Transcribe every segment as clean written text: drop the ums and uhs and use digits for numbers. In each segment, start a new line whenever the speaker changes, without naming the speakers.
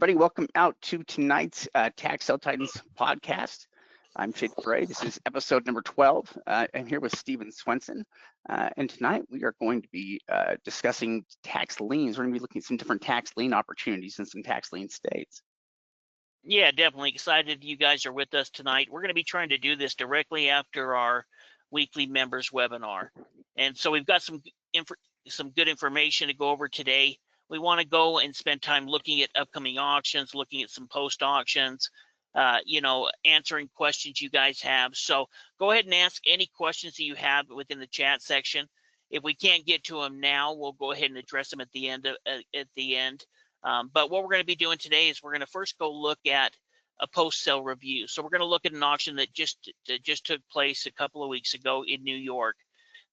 everybody. Welcome out to tonight's Tax Sale Titans podcast. I'm Shade Frey. This is episode number 12. I'm here with Steven Swenson. And tonight we are going to be discussing tax liens. We're going to be looking at some different tax lien opportunities in some tax lien states.
Yeah, definitely excited you guys are with us tonight. We're going to be trying to do this directly after our weekly members webinar. And so we've got some good information to go over today. We want to go and spend time looking at upcoming auctions, looking at some post auctions, answering questions you guys have. So go ahead and ask any questions that you have within the chat section. If we can't get to them now, we'll go ahead and address them at the end. But what we're going to be doing today is we're going to first go look at a post-sale review. So we're going to look at an auction that just took place a couple of weeks ago in New York.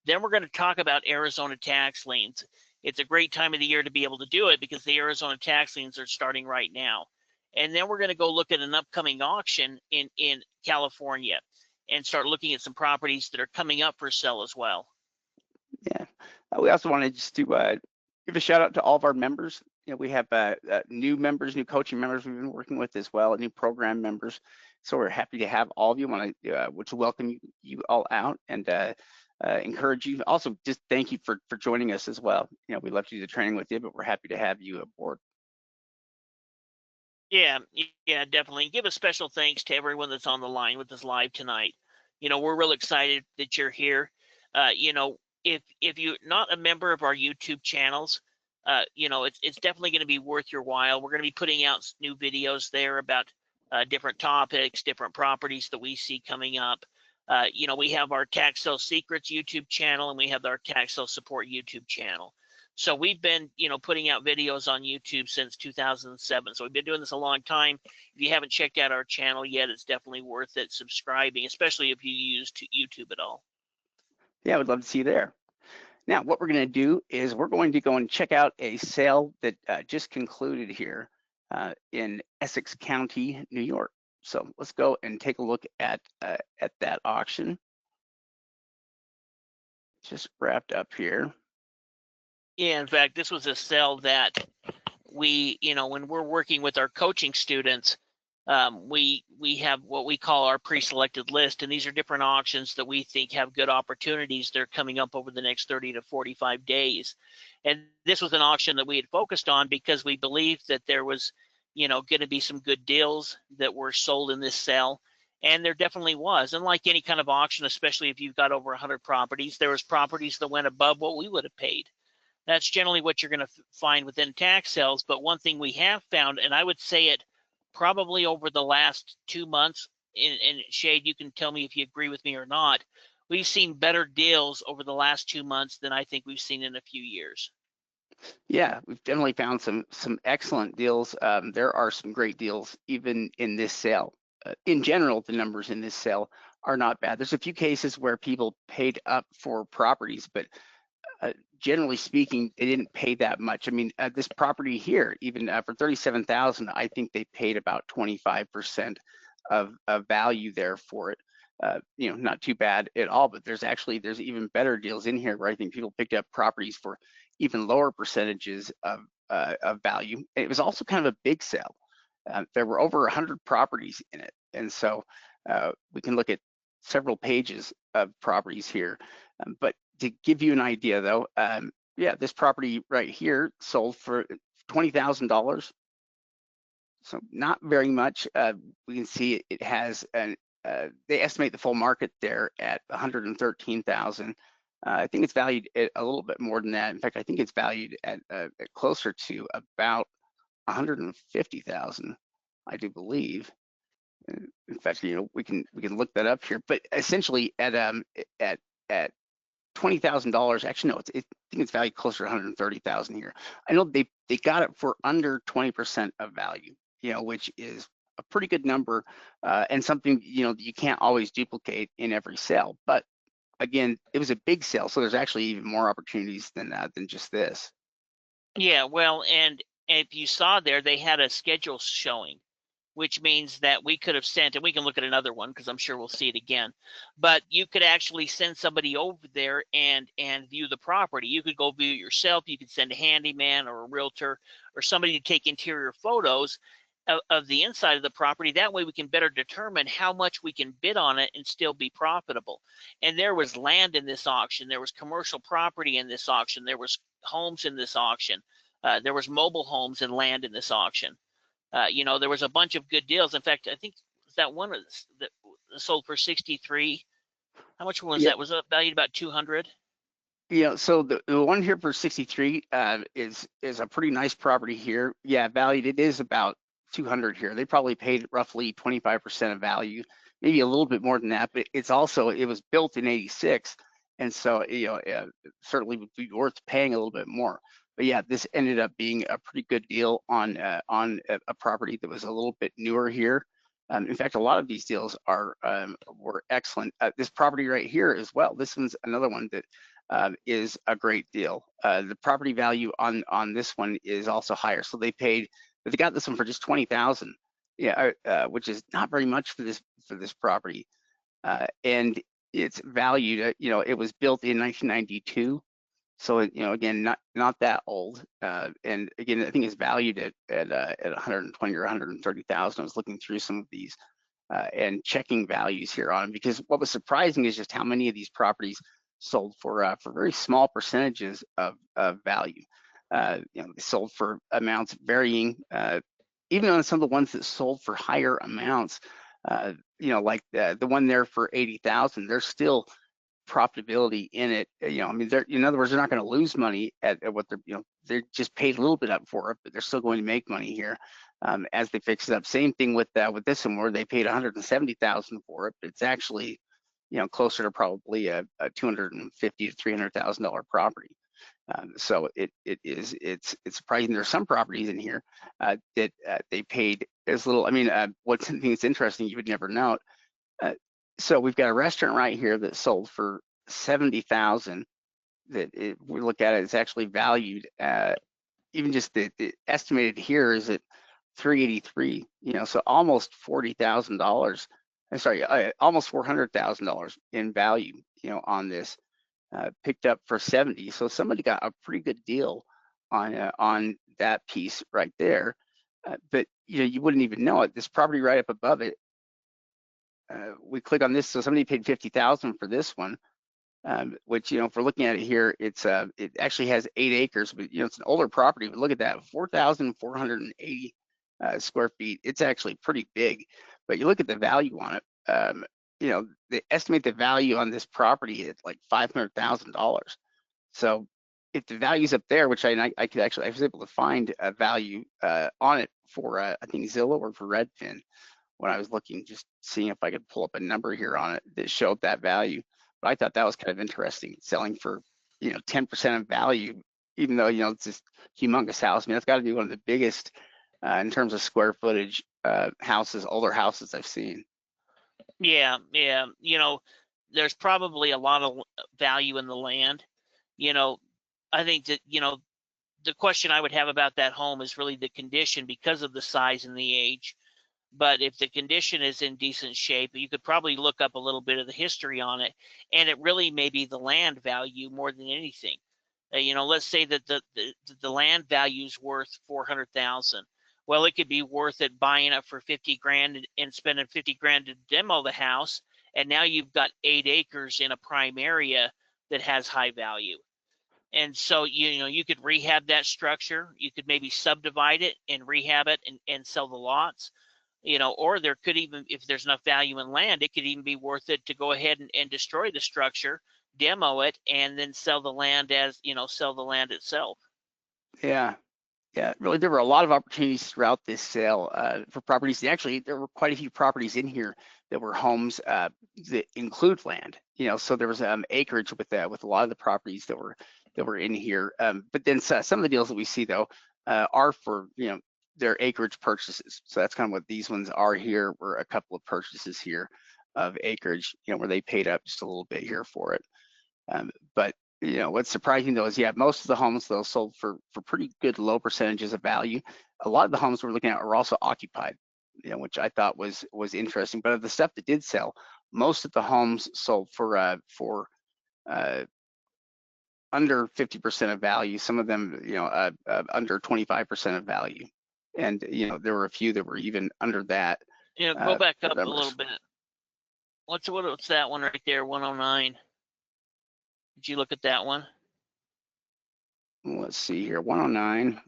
Then we're going to talk about Arizona tax liens. It's a great time of the year to be able to do it because the Arizona tax liens are starting right now. And then we're going to go look at an upcoming auction in California and start looking at some properties that are coming up for sale as well.
Yeah, we also wanted just to give a shout out to all of our members. You know, we have new members, new coaching members we've been working with as well, new program members. So we're happy to have all of you. Want to welcome you all out and encourage you. Also, just thank you for joining us as well. You know, we love to do the training with you, but we're happy to have you aboard.
Yeah, definitely. Give a special thanks to everyone that's on the line with us live tonight. You know, we're real excited that you're here. If you're not a member of our YouTube channels, it's definitely going to be worth your while. We're going to be putting out new videos there about different topics, different properties that we see coming up. We have our Tax Sale Secrets YouTube channel and we have our Tax Sale Support YouTube channel. So we've been, putting out videos on YouTube since 2007. So we've been doing this a long time. If you haven't checked out our channel yet, it's definitely worth it subscribing, especially if you use YouTube at all.
Yeah, I would love to see you there. Now, what we're going to do is we're going to go and check out a sale that just concluded here in Essex County, New York. So let's go and take a look at that auction. Just wrapped up here.
Yeah, in fact, this was a sale that we, when we're working with our coaching students, we have what we call our pre-selected list, and these are different auctions that we think have good opportunities. They're coming up over the next 30 to 45 days. And this was an auction that we had focused on because we believed that there was, going to be some good deals that were sold in this sale. And there definitely was. And like any kind of auction, especially if you've got over 100 properties, there was properties that went above what we would have paid. That's generally what you're going to find within tax sales. But one thing we have found, and I would say it probably over the last 2 months, and Shade, you can tell me if you agree with me or not, we've seen better deals over the last 2 months than I think we've seen in a few years.
Yeah, we've definitely found some excellent deals. There are some great deals even in this sale. In general, the numbers in this sale are not bad. There's a few cases where people paid up for properties, but generally speaking, they didn't pay that much. I mean, this property here, even for $37,000, I think they paid about 25% of value there for it. Not too bad at all. But there's even better deals in here where I think people picked up properties for even lower percentages of value. It was also kind of a big sale. There were over 100 properties in it, and so we can look at several pages of properties here, but to give you an idea though, this property right here sold for $20,000. So not very much. We can see it has they estimate the full market there at 113,000. I think it's valued at a little bit more than that. In fact, I think it's valued at closer to about 150,000, I do believe. In fact, we can look that up here. But essentially, at $20,000, actually no, I think it's valued closer to 130,000 here. I know they got it for under 20% of value, which is a pretty good number, and something that you can't always duplicate in every sale. But again, it was a big sale, so there's actually even more opportunities than just this.
Yeah, well, and if you saw there, they had a schedule showing, which means that we could have sent, and we can look at another one because I'm sure we'll see it again, but you could actually send somebody over there and view the property. You could go view it yourself. You could send a handyman or a realtor or somebody to take interior photos of the inside of the property. That way we can better determine how much we can bid on it and still be profitable. And there was land in this auction. There was commercial property in this auction. There was homes in this auction. There was mobile homes and land in this auction. There was a bunch of good deals. In fact, I think that one that sold for 63. How much was
Yeah,
that? Was it valued about 200?
so the one here for 63 is a pretty nice property here. Yeah, valued, it is about 200 here. They probably paid roughly 25% of value, maybe a little bit more than that, but it was built in 86. And so, certainly would be worth paying a little bit more. But yeah, this ended up being a pretty good deal on a property that was a little bit newer here. In fact, a lot of these deals were excellent. This property right here as well. This one's another one that is a great deal. The property value on this one is also higher. So they got this one for just 20,000. Yeah, which is not very much for this property. And it's valued at, it was built in 1992. So again, not that old. And again, I think it's valued at 120 or 130,000. I was looking through some of these and checking values here on them, because what was surprising is just how many of these properties sold for very small percentages of value. They sold for amounts varying, even on some of the ones that sold for higher amounts. Like the one there for 80,000, there's still profitability in it. I mean, in other words, they're not going to lose money at what they're just paid a little bit up for it, but they're still going to make money here as they fix it up. Same thing with this one, where they paid 170,000 for it, but it's actually closer to probably a $250,000 to $300,000 property. So it's surprising. There's some properties in here that they paid as little. I mean, what's something that's interesting you would never know. So we've got a restaurant right here that sold for 70,000. We look at it, it's actually valued. Even just the estimated here is at 383. So almost $40,000. I'm sorry, almost $400,000 in value. On this, picked up for 70. So somebody got a pretty good deal on that piece right there. But you wouldn't even know it. This property right up above it, we click on this, so somebody paid 50,000 for this one, which if we're looking at it here, it actually has 8 acres, but it's an older property. But look at that, 4,480 square feet. It's actually pretty big. But you look at the value on it. They estimate the value on this property at like $500,000. So if the value's up there, which I was able to find a value on it for I think Zillow or for Redfin, when I was looking, just seeing if I could pull up a number here on it that showed that value. But I thought that was kind of interesting, selling for 10% of value, even though it's this humongous house. I mean, that's got to be one of the biggest in terms of square footage older houses I've seen.
Yeah. There's probably a lot of value in the land. I think that, the question I would have about that home is really the condition because of the size and the age. But if the condition is in decent shape, you could probably look up a little bit of the history on it, and it really may be the land value more than anything. Let's say that the land value is worth 400,000. Well, it could be worth it buying it for 50 grand and spending 50 grand to demo the house, and now you've got 8 acres in a prime area that has high value. And so you could rehab that structure. You could maybe subdivide it and rehab it and sell the lots. Or there could even, if there's enough value in land, it could even be worth it to go ahead and destroy the structure, demo it, and then sell the land sell the land itself.
Yeah, really, there were a lot of opportunities throughout this sale for properties. Actually, there were quite a few properties in here that were homes that include land. So there was acreage with a lot of the properties that were in here. But then some of the deals that we see though are for their acreage purchases. So that's kind of what these ones are here. Were a couple of purchases here of acreage, where they paid up just a little bit here for it. But what's surprising though is most of the homes though sold for pretty good low percentages of value. A lot of the homes we're looking at are also occupied. you know, which I thought was interesting. But of the stuff that did sell, most of the homes sold for under 50% of value. Some of them, you know, under 25% of value, and you know, there were a few that were even under that.
You know, go back up a
numbers.
little bit. What's that one right there, 109? Did you look at that one?
Let's see here, 109.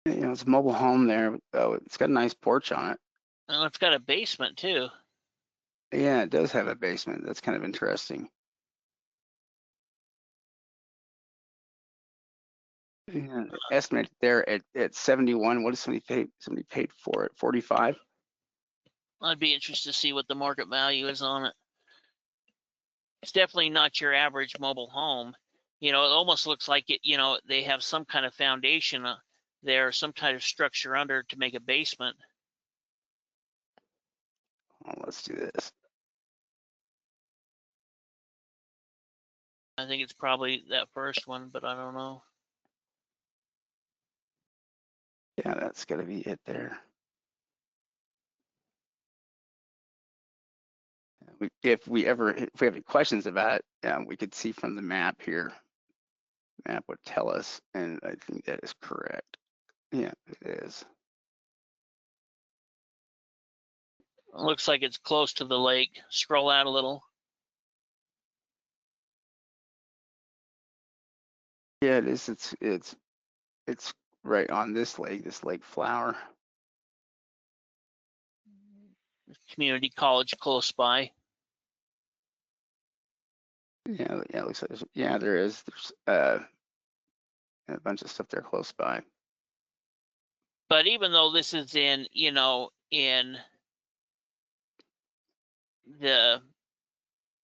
You know, it's a mobile home there. Oh, it's got a nice porch on it.
Oh, it's got a basement too.
Yeah, it does have a basement. That's kind of interesting. Yeah, estimated there at 71. What does somebody pay? Somebody paid for it, 45.
I'd be interested to see what the market value is on it. It's definitely not your average mobile home. You know, it almost looks like it, you know, they have some kind of foundation there, some kind of structure under to make a basement.
Well, let's do this.
I think it's probably that first one, but I don't know.
Yeah, that's got to be it there. If we have any questions about it, we could see from the map here. Map would tell us, and I think that is correct. Yeah, it is.
It looks like it's close to the lake. Scroll out a little.
Yeah, it is. It's right on this lake flower.
Community college close by.
Yeah, it looks like there is. There's a bunch of stuff there close by.
But even though this is in, you know, in the,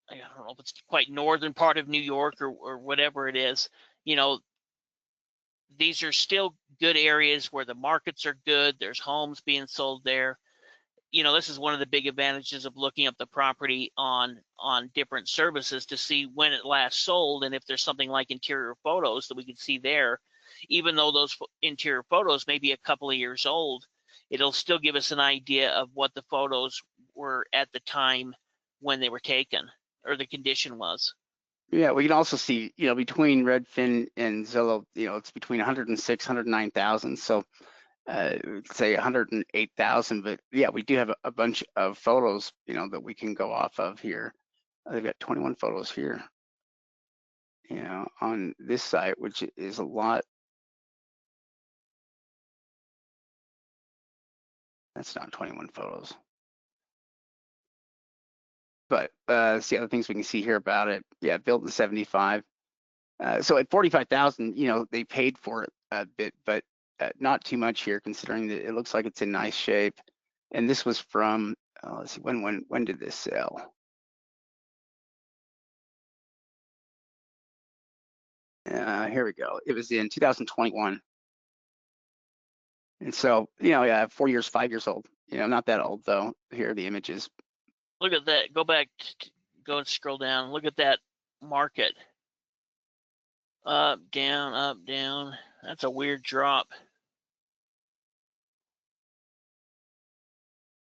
I don't know if it's quite northern part of New York or whatever it is, you know, these are still good areas where the markets are good. There's homes being sold there. You know, this is one of the big advantages of looking up the property on different services to see when it last sold, and if there's something like interior photos that we can see there, even though those interior photos may be a couple of years old, it'll still give us an idea of what the photos were at the time when they were taken, or the condition was.
Yeah, we can also see, you know, between Redfin and Zillow, you know, it's between 106, 109,000. So say 108,000, but yeah, we do have a bunch of photos, you know, that we can go off of here. They've got 21 photos here, you know, on this site, which is a lot. That's not 21 photos. But see other things we can see here about it. Yeah, built in 75. So at 45,000, you know, they paid for it a bit, but not too much here, considering that it looks like it's in nice shape. And this was from, let's see, when did this sell? Here we go. It was in 2021. And so, you know, yeah, 4 years, 5 years old. You know, not that old though. Here are the images.
Look at that. Go back, go and scroll down. Look at that market. Up, down, up, down. That's a weird drop.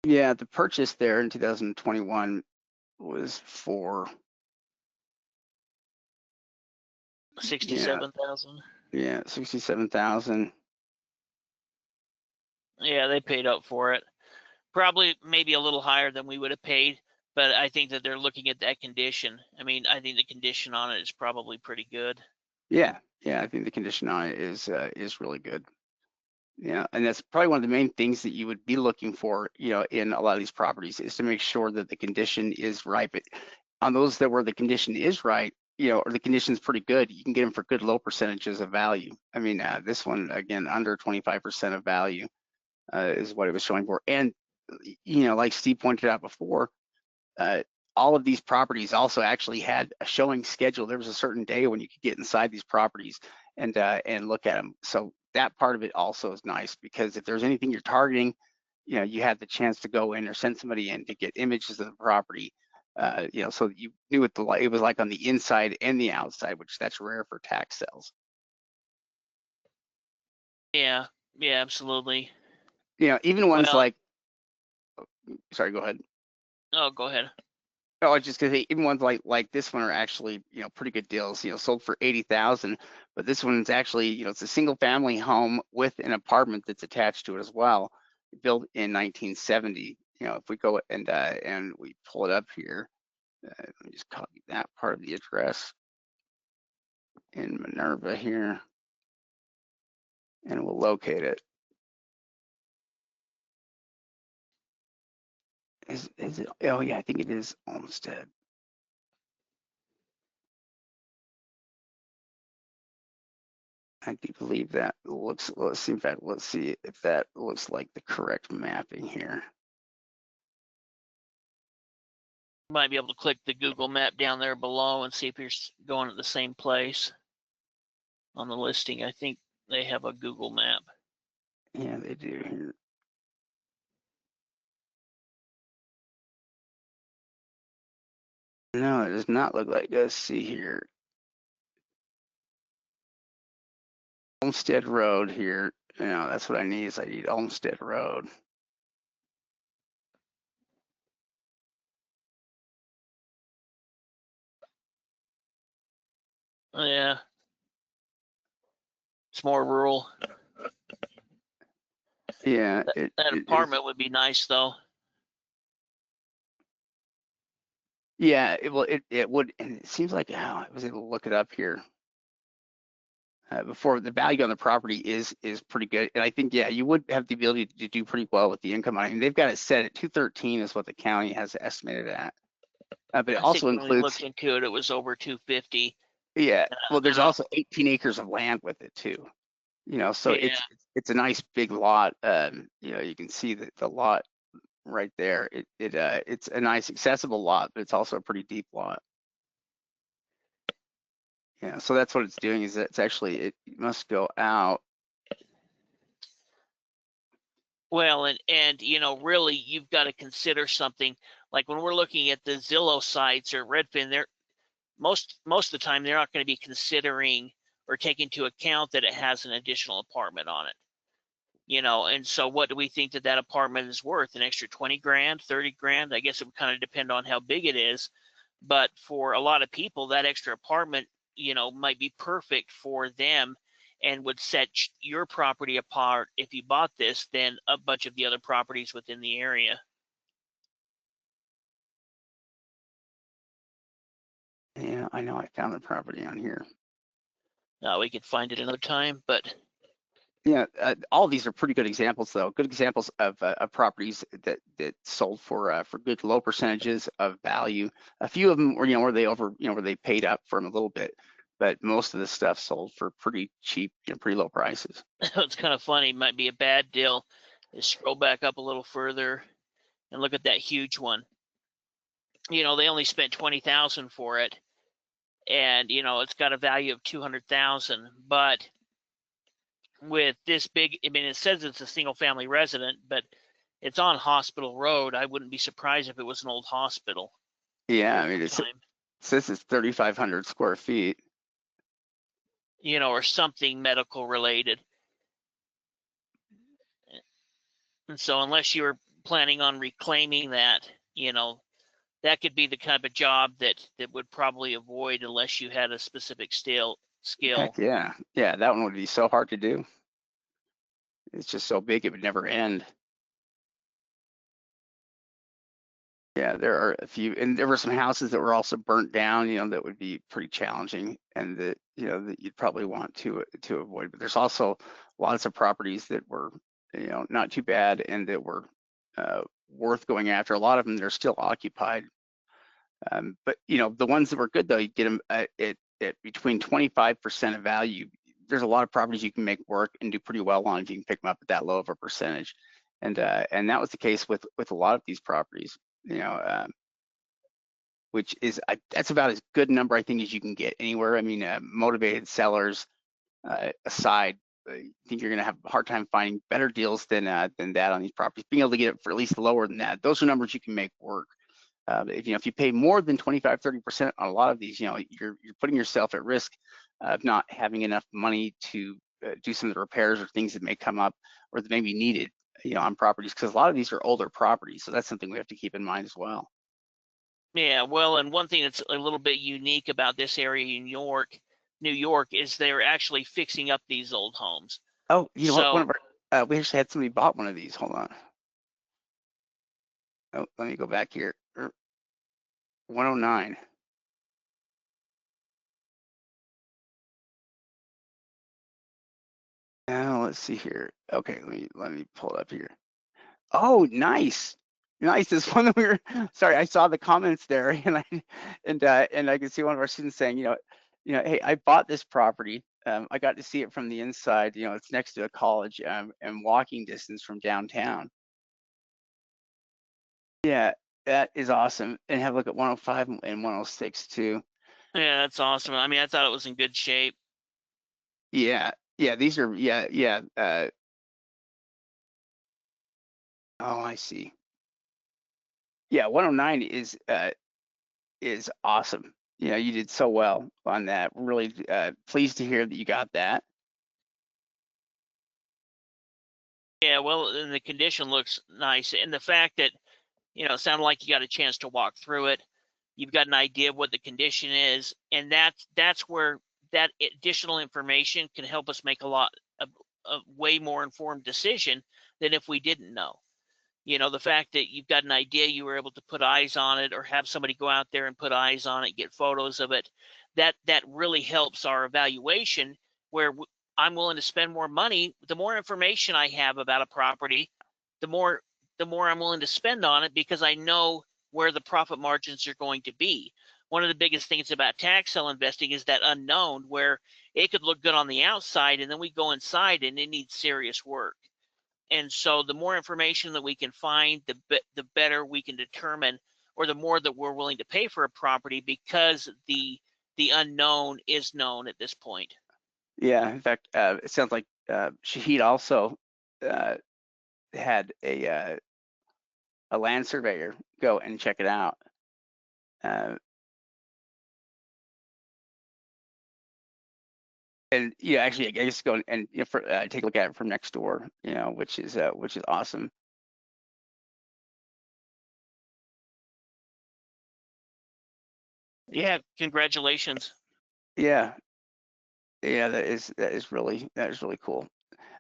Yeah, the purchase there in 2021 was for
67,000.
Yeah, 67,000.
Yeah, they paid up for it. Probably maybe a little higher than we would have paid, but I think that they're looking at that condition. I mean, I think the condition on it is probably pretty good.
Yeah, I think the condition on it is really good. Yeah, and that's probably one of the main things that you would be looking for, you know, in a lot of these properties, is to make sure that the condition is right. But on those that where the condition is right, you know, or the condition is pretty good, you can get them for good low percentages of value. I mean, this one again under 25% of value is what it was showing for. And you know, like Steve pointed out before, uh, all of these properties also actually had a showing schedule. There was a certain day when you could get inside these properties and look at them. So that part of it also is nice, because if there's anything you're targeting, you know, you had the chance to go in or send somebody in to get images of the property, you know, so you knew what it was like on the inside and the outside, which that's rare for tax sales.
Yeah, Yeah, absolutely.
You know, even ones
Well,
like, sorry, go ahead.
oh, go ahead.
Oh, I was just gonna say, even ones like this one are actually, you know, pretty good deals. You know, sold for 80,000, but this one's actually, you know, it's a single family home with an apartment that's attached to it as well, built in 1970. You know, if we go and we pull it up here, let me just copy that part of the address in Minerva here, and we'll locate it. Is it? Oh yeah, I think it is Olmsted. I do believe that looks. Let's see if that looks like the correct mapping here.
You might be able to click the Google map down there below and see if you're going to the same place on the listing. I think they have a Google map.
Yeah, they do here. No, it does not look like. Let's see here. Olmsted Road here. You know, that's what I need. Is I need Olmsted Road.
Yeah, it's more rural.
Yeah,
That
it is.
apartment would be nice though.
Yeah, it would. And it seems like I was able to look it up here. Before the value on the property is pretty good, and I think yeah, you would have the ability to do pretty well with the income. I mean, they've got it set at 213 is what the county has estimated at, but it
I think
also
when we
includes
looked into it, it was over 250.
yeah. Well,
I
there's
don't.
also 18 acres of land with it too. You know, so
Yeah,
it's a nice big lot. You know, you can see the lot right there. It's a nice accessible lot, but it's also a pretty deep lot. Yeah, so that's what it's doing is that it's actually it must go out.
well, and you know, really, you've got to consider something like when we're looking at the Zillow sites or Redfin. They're most of the time they're not going to be considering or taking into account that it has an additional apartment on it. You know, and so what do we think that that apartment is worth? An extra 20 grand, 30 grand? I guess it would kind of depend on how big it is. But for a lot of people, that extra apartment, you know, might be perfect for them and would set your property apart if you bought this than a bunch of the other properties within the area.
Yeah, I know I found the property on here.
We could find it another time, but
Yeah, all of these are pretty good examples, though. Good examples of properties that sold for good low percentages of value. A few of them were, you know, where they paid up for them a little bit, but most of the stuff sold for pretty cheap, you know, pretty low prices.
it's kind of funny. Might be a bad deal. Just scroll back up a little further and look at that huge one. You know, they only spent 20,000 for it, and you know, it's got a value of 200,000. But with this big, I mean, it says it's a single family resident, but it's on Hospital Road. I wouldn't be surprised if it was an old hospital
Yeah,
at
I mean,
one time,
it says it's 3,500 square feet.
you know, or something medical related. And so, unless you're planning on reclaiming that, you know, that could be the kind of job that would probably avoid unless you had a specific skill.
Heck yeah, yeah, that one would be so hard to do. It's just so big it would never end. Yeah, there are a few, and there were some houses that were also burnt down, you know, that would be pretty challenging, and that you know that you'd probably want to avoid. But there's also lots of properties that were, you know, not too bad and that were worth going after. A lot of them they're still occupied, but you know, the ones that were good though, you get them at between 25% of value. There's a lot of properties you can make work and do pretty well on if you can pick them up at that low of a percentage, and that was the case with a lot of these properties. You know, which is that's about as good number I think as you can get anywhere. I mean, motivated sellers aside, I think you're going to have a hard time finding better deals than that on these properties. Being able to get it for at least lower than that, those are numbers you can make work. If you know if you pay more than 25-30% on a lot of these, you know you're putting yourself at risk of not having enough money to do some of the repairs or things that may come up or that may be needed, on properties, because a lot of these are older properties. So that's something we have to keep in mind as well.
Yeah, well, and one thing that's a little bit unique about this area in New York, is they're actually fixing up these old homes.
Oh, you know what? One
So
of our, we actually had somebody bought one of these. Hold on. Oh, let me go back here. 109. Now let's see here. Okay, let me pull it up here. Oh, nice. Nice. This one that we were, sorry, I saw the comments there and I could see one of our students saying, hey, I bought this property. I got to see it from the inside. It's next to a college, and walking distance from downtown. Yeah, that is awesome. And have a look at 105 and 106 too.
yeah, that's awesome. I mean, I thought it was in good shape.
Yeah, yeah, these are, yeah. Oh, I see. Yeah, 109 is awesome. You did so well on that. Really pleased to hear that you got that.
Yeah, well, and the condition looks nice, and the fact that, it sounded like you got a chance to walk through it. You've got an idea of what the condition is, and that's where that additional information can help us make a way more informed decision than if we didn't know. The fact that you've got an idea, you were able to put eyes on it, or have somebody go out there and put eyes on it, get photos of it, that really helps our evaluation, where I'm willing to spend more money. The more information I have about a property, the more I'm willing to spend on it, because I know where the profit margins are going to be. One of the biggest things about tax sale investing is that unknown, where it could look good on the outside and then we go inside and it needs serious work. And so the more information that we can find, the better we can determine, or the more that we're willing to pay for a property, because the unknown is known at this point.
Yeah, in fact, it sounds like Shahid also uh, had a land surveyor go and check it out. And actually, I guess go and take a look at it from next door, which is awesome.
Yeah, congratulations.
Yeah, yeah, that is really cool.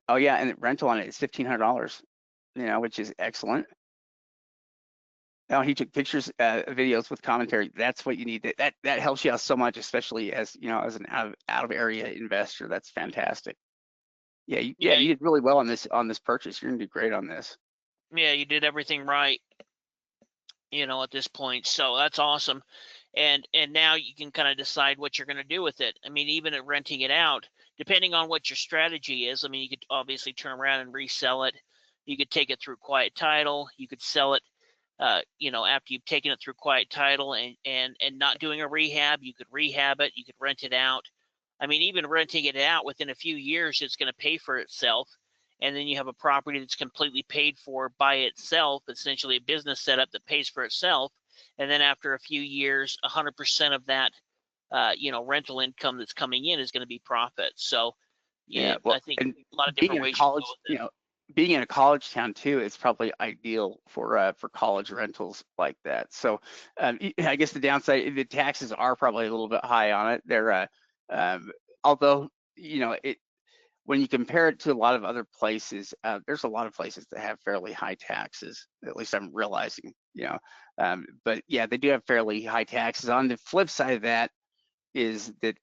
Oh yeah, and the rental on it is $1,500, which is excellent. Oh, he took pictures, videos with commentary. That's what you need. That helps you out so much, especially as as an out of area investor. That's fantastic. Yeah,
Yeah,
you did really well on this purchase. You're gonna do great on this.
yeah, you did everything right, at this point. So that's awesome. And now you can kind of decide what you're going to do with it. I mean, even at renting it out, depending on what your strategy is, I mean, you could obviously turn around and resell it. You could take it through quiet title. You could sell it, after you've taken it through quiet title and not doing a rehab. You could rehab it. You could rent it out. I mean, even renting it out, within a few years, it's going to pay for itself. And then you have a property that's completely paid for by itself, essentially a business setup that pays for itself. And then after a few years, 100% of that, rental income that's coming in is going to be profit. So, yeah,
Yeah, well,
I think
and
a lot of
being
different
in a
ways you can go
college,
with it.
being in a college town too, it's probably ideal for college rentals like that. So, I guess the downside, the taxes are probably a little bit high on it. They're, although it when you compare it to a lot of other places, there's a lot of places that have fairly high taxes. At least I'm realizing, but yeah, they do have fairly high taxes. On the flip side of that is that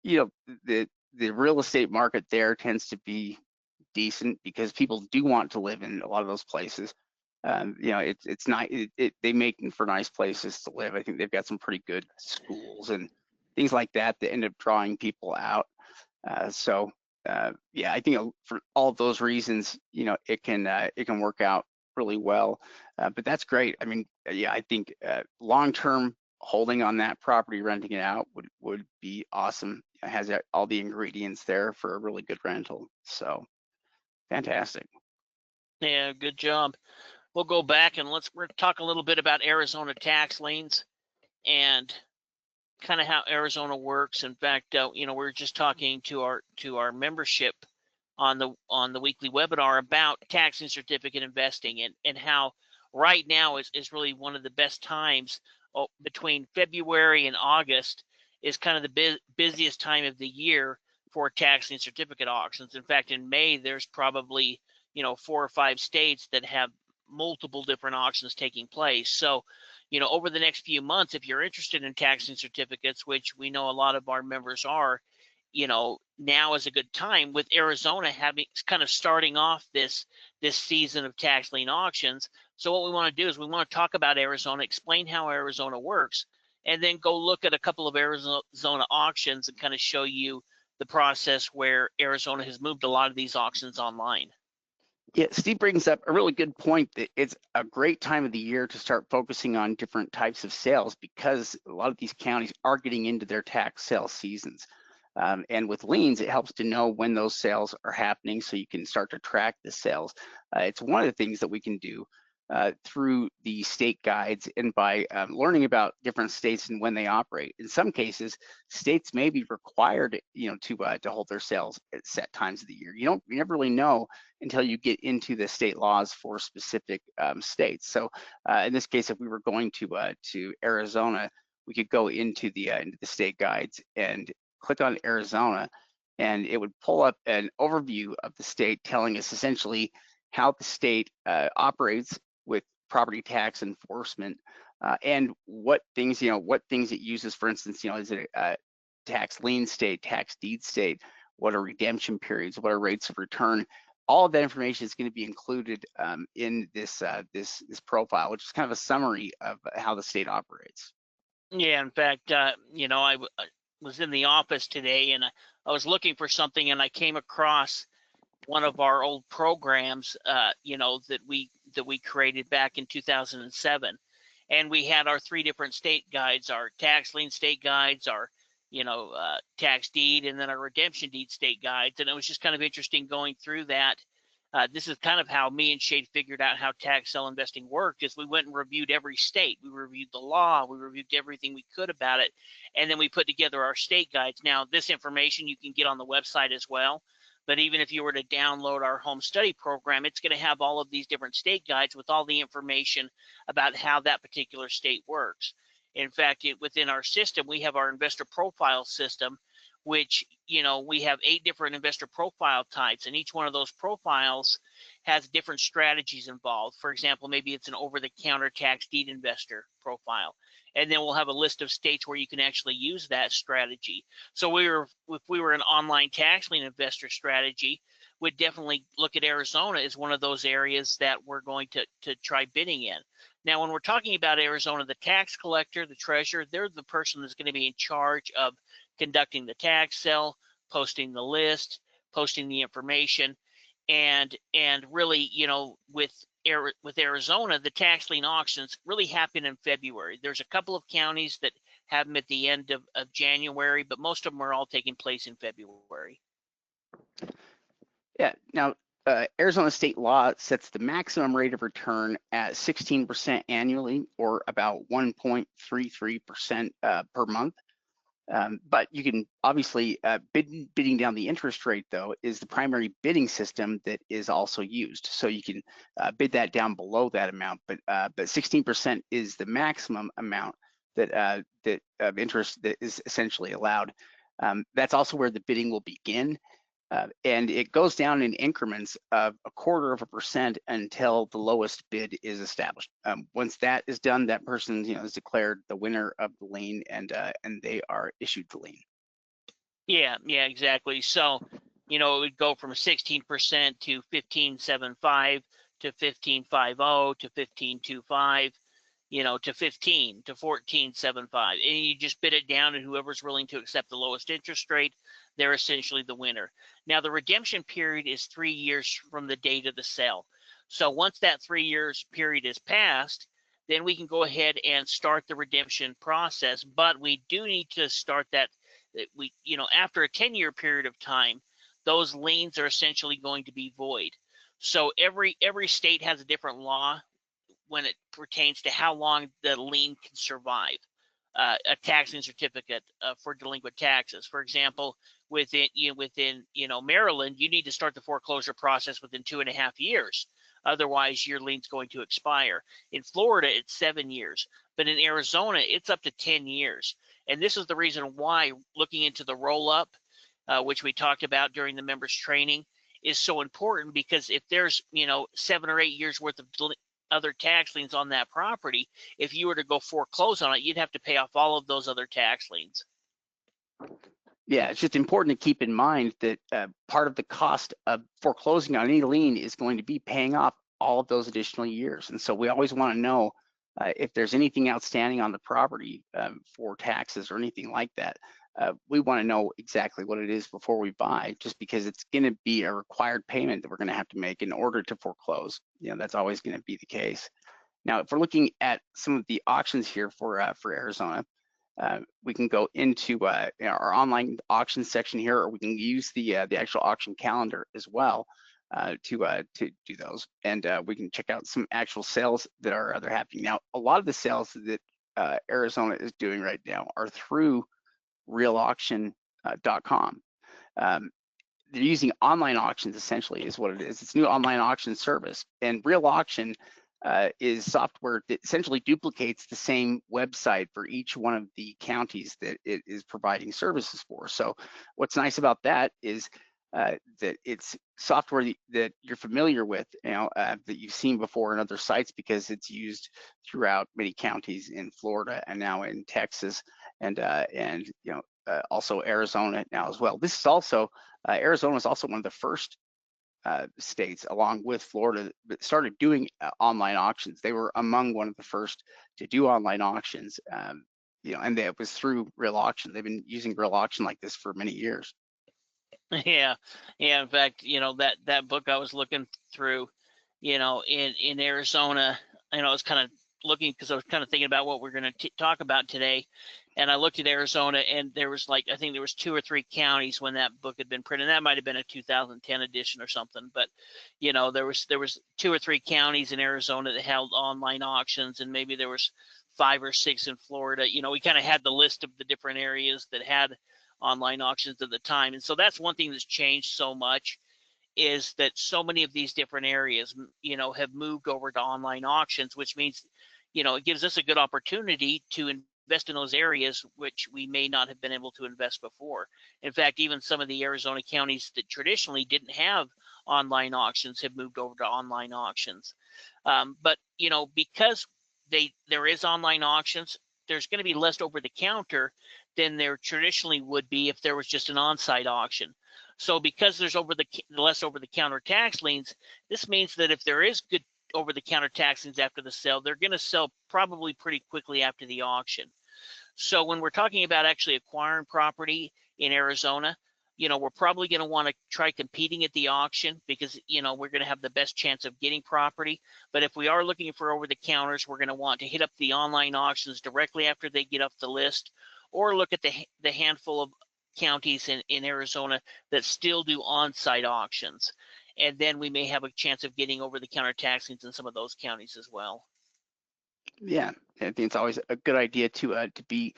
the real estate market there tends to be decent because people do want to live in a lot of those places. It's not they make them for nice places to live. I think they've got some pretty good schools and things like that that end up drawing people out. So yeah, I think for all of those reasons, it can work out really well. But that's great. I mean, yeah, I think long term holding on that property, renting it out would be awesome. It has all the ingredients there for a really good rental. So fantastic.
Yeah, good job. We'll go back and we're talk a little bit about Arizona tax liens. And kind of how Arizona works. In fact, you know, we're just talking to our membership on the weekly webinar about tax and certificate investing, and how right now is really one of the best times. Between February and August is kind of the busiest time of the year for tax and certificate auctions. In fact, in May, there's probably, you know, 4 or 5 states that have multiple different auctions taking place. So, you know, over the next few months, if you're interested in tax and certificates, which we know a lot of our members are, you know, now is a good time with Arizona having kind of starting off this season of tax lien auctions. So what we want to do is we want to talk about Arizona, explain how Arizona works, and then go look at a couple of Arizona auctions and kind of show you the process where Arizona has moved a lot of these auctions online.
Yeah, Steve brings up a really good point that it's a great time of the year to start focusing on different types of sales, because a lot of these counties are getting into their tax sale seasons. And with liens, it helps to know when those sales are happening so you can start to track the sales. It's one of the things that we can do through the state guides and by learning about different states and when they operate. In some cases, states may be required, you know, to hold their sales at set times of the year. You never really know until you get into the state laws for specific states. So in this case, if we were going to Arizona, we could go into the state guides and click on Arizona, and it would pull up an overview of the state telling us essentially how the state operates with property tax enforcement, and what things it uses. For instance, you know, is it a tax lien state, tax deed state? What are redemption periods? What are rates of return? All of that information is going to be included in this profile, which is kind of a summary of how the state operates.
Yeah, in fact, you know, I was in the office today, and I was looking for something, and I came across one of our old programs, you know, that we created back in 2007, and we had our 3 different state guides: our tax lien state guides, our, you know, tax deed, and then our redemption deed state guides. And it was just kind of interesting going through that. This is kind of how me and Shade figured out how tax sale investing worked. Is we went and reviewed every state, we reviewed the law, we reviewed everything we could about it, and then we put together our state guides. Now, this information you can get on the website as well. But even if you were to download our home study program, it's going to have all of these different state guides with all the information about how that particular state works. In fact, within our system, we have our investor profile system, which, you know, we have 8 different investor profile types, and each one of those profiles has different strategies involved. For example, maybe it's an over-the-counter tax deed investor profile, and then we'll have a list of states where you can actually use that strategy. So if we were an online tax lien investor strategy, we'd definitely look at Arizona as one of those areas that we're going to try bidding in. Now, when we're talking about Arizona, the tax collector, the treasurer, they're the person that's going to be in charge of conducting the tax sale, posting the list, posting the information, and really, you know, with Arizona, the tax lien auctions really happen in February. There's a couple of counties that have them at the end of January, but most of them are all taking place in February.
Yeah. Now, Arizona state law sets the maximum rate of return at 16% annually, or about 1.33% per month. But you can obviously bidding down the interest rate, though, is the primary bidding system that is also used. So you can bid that down below that amount, but 16% is the maximum amount that interest that is essentially allowed. That's also where the bidding will begin. And it goes down in increments of 1/4% until the lowest bid is established. Once that is done, that person, you know, is declared the winner of the lien, and they are issued the lien.
Yeah, exactly. So, you know, it would go from 16% to 15.75 to 15.50 to 15.25, you know, to 15 to 14.75, and you just bid it down, and whoever's willing to accept the lowest interest rate, they're essentially the winner. Now, the redemption period is 3 years from the date of the sale. So once that 3 years period is passed, then we can go ahead and start the redemption process. But we do need to start that, you know, after a 10-year period of time, those liens are essentially going to be void. So every state has a different law when it pertains to how long the lien can survive. a taxing certificate for delinquent taxes. For example, within Maryland, you need to start the foreclosure process within 2.5 years. Otherwise, your lien's going to expire. In Florida, it's 7 years, but in Arizona, it's up to 10 years. And this is the reason why looking into the roll-up, which we talked about during the members training, is so important, because if there's 7 or 8 years worth of other tax liens on that property, if you were to go foreclose on it, you'd have to pay off all of those other tax liens.
Yeah, it's just important to keep in mind that part of the cost of foreclosing on any lien is going to be paying off all of those additional years. And so we always want to know if there's anything outstanding on the property for taxes or anything like that. We want to know exactly what it is before we buy, just because it's going to be a required payment that we're going to have to make in order to foreclose. That's always going to be the case. Now, if we're looking at some of the auctions here for Arizona, we can go into our online auction section here, or we can use the actual auction calendar as well to do those, and we can check out some actual sales that are happening now. A lot of the sales that Arizona is doing right now are through realauction.com. They're using online auctions, essentially, is what it is. It's a new online auction service, and Real Auction is software that essentially duplicates the same website for each one of the counties that it is providing services for. So what's nice about that is that it's software that you're familiar with, that you've seen before in other sites, because it's used throughout many counties in Florida and now in Texas, and also Arizona now as well. This is also Arizona is also one of the first states, along with Florida, that started doing online auctions. They were among one of the first to do online auctions, and that was through Real Auction. They've been using Real Auction like this for many years.
Yeah. In fact, that book I was looking through, in Arizona, I was kind of looking, because I was kind of thinking about what we're going to talk about today. And I looked at Arizona, and there was I think there was 2 or 3 counties when that book had been printed. That might have been a 2010 edition or something, but there was 2 or 3 counties in Arizona that held online auctions, and maybe there was 5 or 6 in Florida. We kind of had the list of the different areas that had online auctions at the time. And so that's one thing that's changed so much, is that so many of these different areas, have moved over to online auctions, which means, it gives us a good opportunity to invest in those areas which we may not have been able to invest before. In fact, even some of the Arizona counties that traditionally didn't have online auctions have moved over to online auctions. But because there is online auctions, there's going to be less over the counter than there traditionally would be if there was just an on-site auction. So because there's less over the counter tax liens, this means that if there is good over the counter tax liens after the sale, they're going to sell probably pretty quickly after the auction. So when we're talking about actually acquiring property in Arizona, we're probably going to want to try competing at the auction, because, we're going to have the best chance of getting property. But if we are looking for over the counters, we're going to want to hit up the online auctions directly after they get off the list, or look at the handful of counties in Arizona that still do on-site auctions. And then we may have a chance of getting over the counter tax liens in some of those counties as well.
Yeah, I think it's always a good idea to be.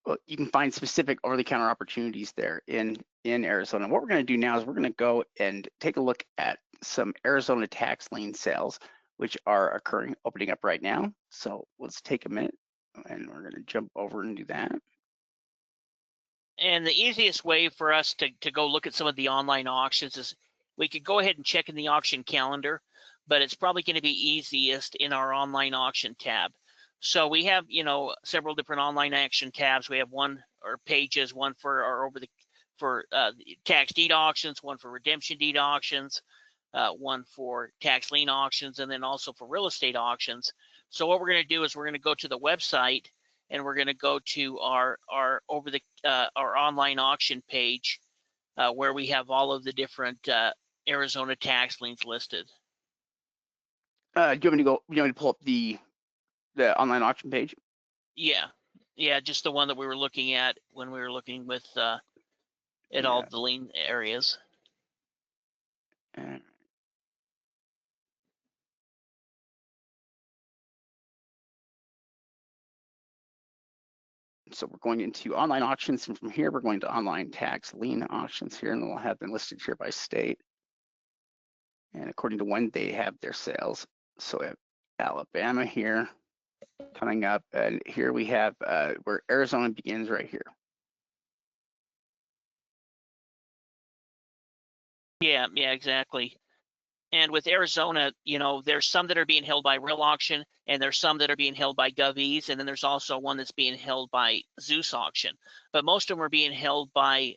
Well, you can find specific over-the-counter opportunities there in Arizona. What we're going to do now is we're going to go and take a look at some Arizona tax lien sales, which are opening up right now. So let's take a minute, and we're going to jump over and do that.
And the easiest way for us to go look at some of the online auctions is we could go ahead and check in the auction calendar, but it's probably going to be easiest in our online auction tab. So we have, several different online auction tabs. We have one or pages, one for our tax deed auctions, one for redemption deed auctions, one for tax lien auctions, and then also for real estate auctions. So what we're going to do is we're going to go to the website, and we're going to go to our online auction page, where we have all of the different Arizona tax liens listed.
Do you want me to go? You want me to pull up the online auction page?
Yeah, just the one that we were looking at when we were looking with at all the lien areas.
So we're going into online auctions, and from here we're going to online tax lien auctions here, and we'll have them listed here by state and according to when they have their sales. So we have Alabama here coming up, and here we have where Arizona begins right here.
Yeah, exactly. And with Arizona, there's some that are being held by Real Auction, and there's some that are being held by GovEase, and then there's also one that's being held by Zeus Auction. But most of them are being held by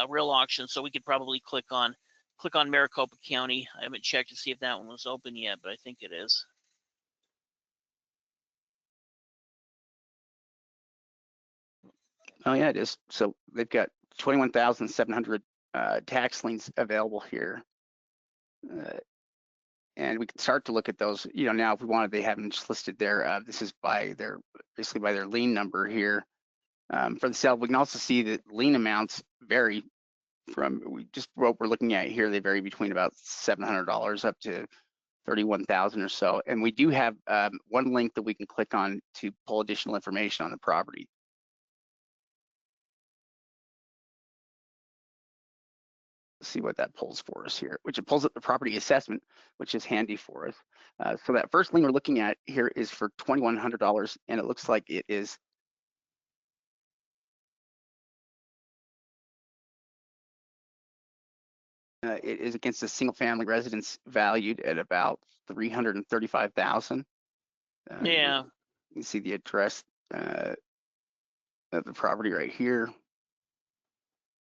Real Auction, so we could probably click on Maricopa County. I haven't checked to see if that one was open yet, but I think it is.
Oh yeah, it is. So they've got 21,700 tax liens available here. And we can start to look at those, now if we wanted, they have them just listed there. This is basically by their lien number here. For the sale, we can also see that lien amounts vary from, what we're looking at here, they vary between about $700 up to 31,000 or so. And we do have one link that we can click on to pull additional information on the property. See what that pulls for us here, which it pulls up the property assessment, which is handy for us. So that first lien we're looking at here is for $2,100, and it looks like it is against a single family residence valued at about 335,000.
Yeah.
You can see the address of the property right here.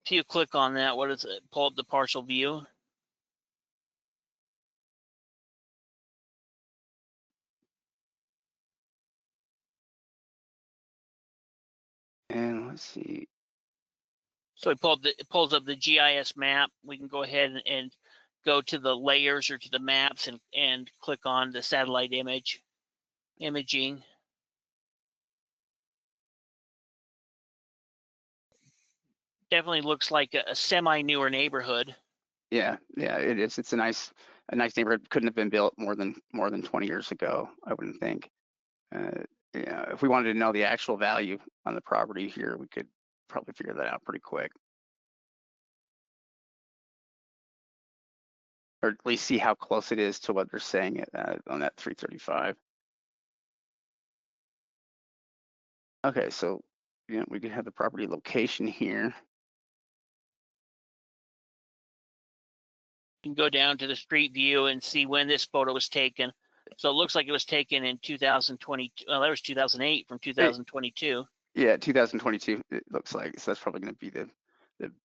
If you click on that, what is it? Pull up the partial view.
And let's see.
So it pulls up the GIS map. We can go ahead and go to the layers or to the maps and click on the satellite imaging. Definitely looks like a semi-newer neighborhood.
Yeah, it is. It's a nice neighborhood. Couldn't have been built more than 20 years ago, I wouldn't think. Yeah, if we wanted to know the actual value on the property here, we could probably figure that out pretty quick, or at least see how close it is to what they're saying on that 335. Okay, so we could have the property location here.
You can go down to the street view and see when this photo was taken. So it looks like it was taken in 2020. Well, that was 2008 from 2022.
Yeah, 2022 it looks like. So that's probably going to be the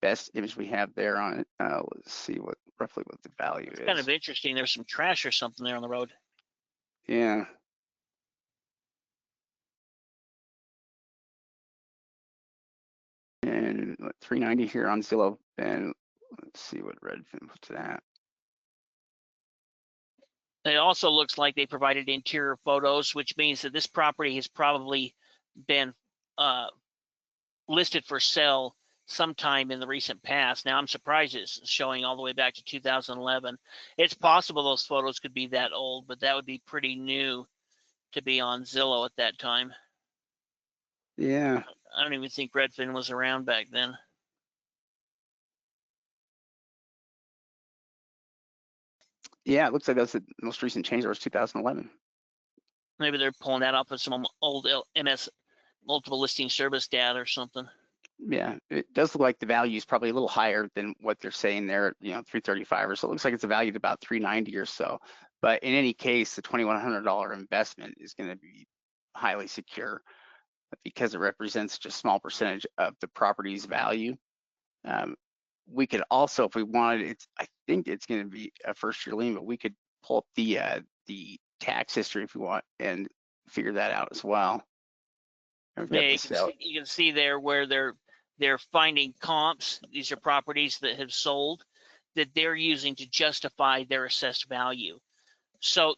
best image we have there on it. Let's see roughly what the value is.
Kind of interesting. There's some trash or something there on the road.
Yeah. And 390 here on Zillow, and let's see what Redfin puts that.
It also looks like they provided interior photos, which means that this property has probably been listed for sale sometime in the recent past. Now, I'm surprised it's showing all the way back to 2011. It's possible those photos could be that old, but that would be pretty new to be on Zillow at that time.
Yeah.
I don't even think Redfin was around back then.
Yeah, it looks like that's the most recent change. That was 2011.
Maybe they're pulling that off of some old MS multiple listing service data or something.
Yeah, it does look like the value is probably a little higher than what they're saying there, 335 or so. It looks like it's valued about 390 or so. But in any case, the $2,100 investment is going to be highly secure because it represents such a small percentage of the property's value. We could also, if we wanted, I think it's going to be a first-year lien, but we could pull up the tax history if we want and figure that out as well.
Yeah, you can see there where they're finding comps. These are properties that have sold that they're using to justify their assessed value. So,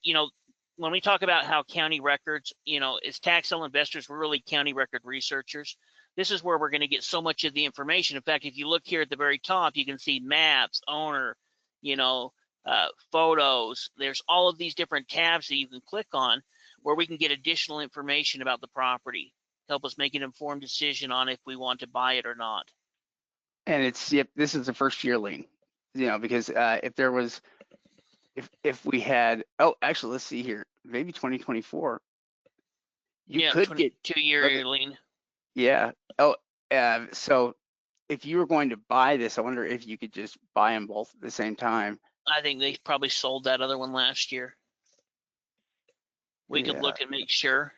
when we talk about how county records, as tax sale investors, we're really county record researchers. This is where we're going to get so much of the information. In fact, if you look here at the very top, you can see maps, owner, photos. There's all of these different tabs that you can click on where we can get additional information about the property. help us make an informed decision on if we want to buy it or not.
And it's, yep, this is the first year lien, because if there was, if we had, oh, actually, let's see here, maybe 2024, you
Yeah,
could get,
2-year lien.
yeah. Oh, so if you were going to buy this, I wonder if you could just buy them both at the same time.
I think they probably sold that other one last year. We could look and make sure,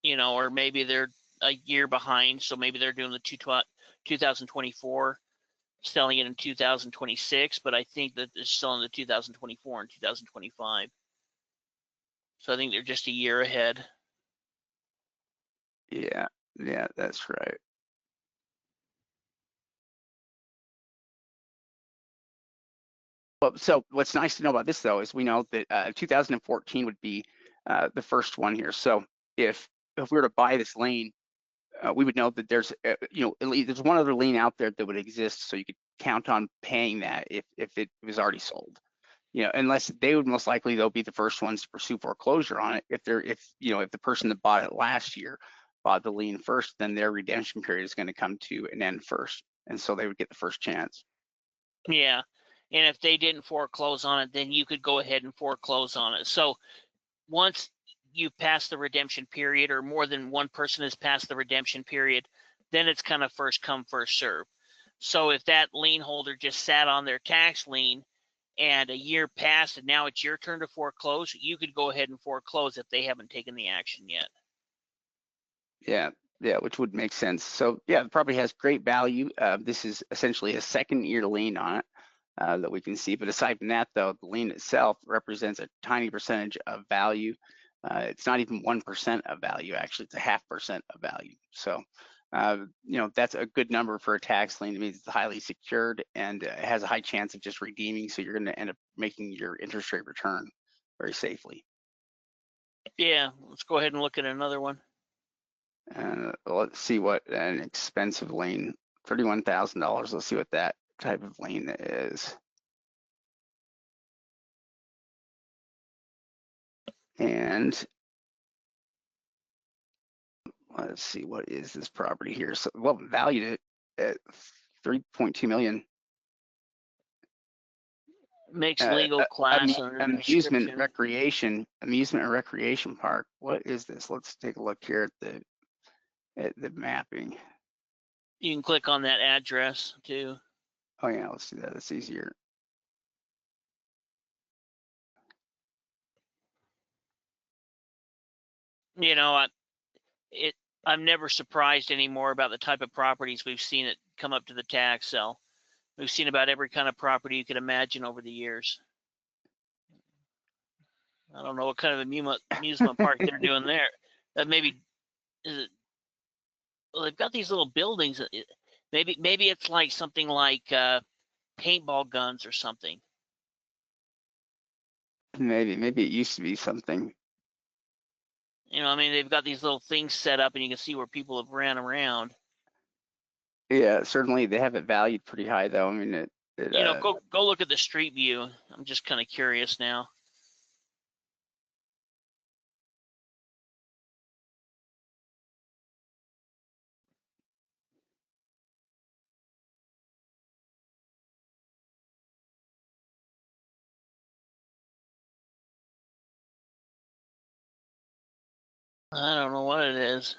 or maybe they're a year behind, so maybe they're doing the 2024, selling it in 2026, but I think that they're selling the 2024 and 2025. So I think they're just a year ahead.
Yeah, that's right. Well, so what's nice to know about this though is we know that 2014 would be the first one here. So if we were to buy this lien, we would know that there's at least there's one other lien out there that would exist, so you could count on paying that if it was already sold. Unless they would most likely they'll be the first ones to pursue foreclosure on it. If the person that bought it last year bought the lien first, then their redemption period is going to come to an end first, and so they would get the first chance.
Yeah, and if they didn't foreclose on it, then you could go ahead and foreclose on it. So once you pass the redemption period, or more than one person has passed the redemption period, then it's kind of first come, first serve. So if that lien holder just sat on their tax lien and a year passed and now it's your turn to foreclose, you could go ahead and foreclose if they haven't taken the action yet.
Yeah, which would make sense. So yeah, the property has great value. This is essentially a second year lien on it that we can see. But aside from that, though, the lien itself represents a tiny percentage of value. It's not even 1% of value, actually. It's a 0.5% of value. So, that's a good number for a tax lien. It means it's highly secured and it has a high chance of just redeeming. So you're going to end up making your interest rate return very safely.
Yeah, let's go ahead and look at another one.
Let's see what an expensive lien, $31,000. Let's see what that type of lien is. And let's see, what is this property here? So, well, valued it at $3.2 million.
Makes legal class under
amusement and recreation park. What is this? Let's take a look here at the mapping.
You can click on that address too.
Oh yeah, let's do that. It's easier.
I'm never surprised anymore about the type of properties we've seen it come up to the tax sale. We've seen about every kind of property you could imagine over the years. I don't know what kind of amusement park they're doing there. That maybe is it? Well, they've got these little buildings. Maybe it's like something like paintball guns or something.
Maybe it used to be something.
I mean, they've got these little things set up, and you can see where people have ran around.
Yeah, certainly they have it valued pretty high, though. I mean,
go look at the street view. I'm just kind of curious now. I don't know what it is.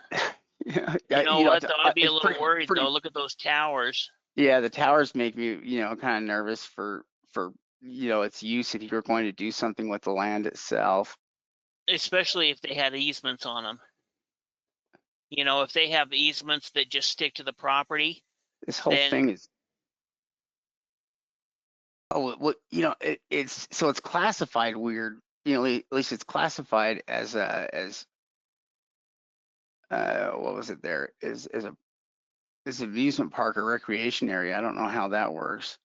Yeah,
what? Though I'd be a little worried though. Look at those towers.
Yeah, the towers make me, kind of nervous for its use if you're going to do something with the land itself.
Especially if they had easements on them. If they have easements that just stick to the property.
This whole thing is. Oh, well, it's classified weird. At least it's classified as what was it there? Is an amusement park or recreation area. I don't know how that works.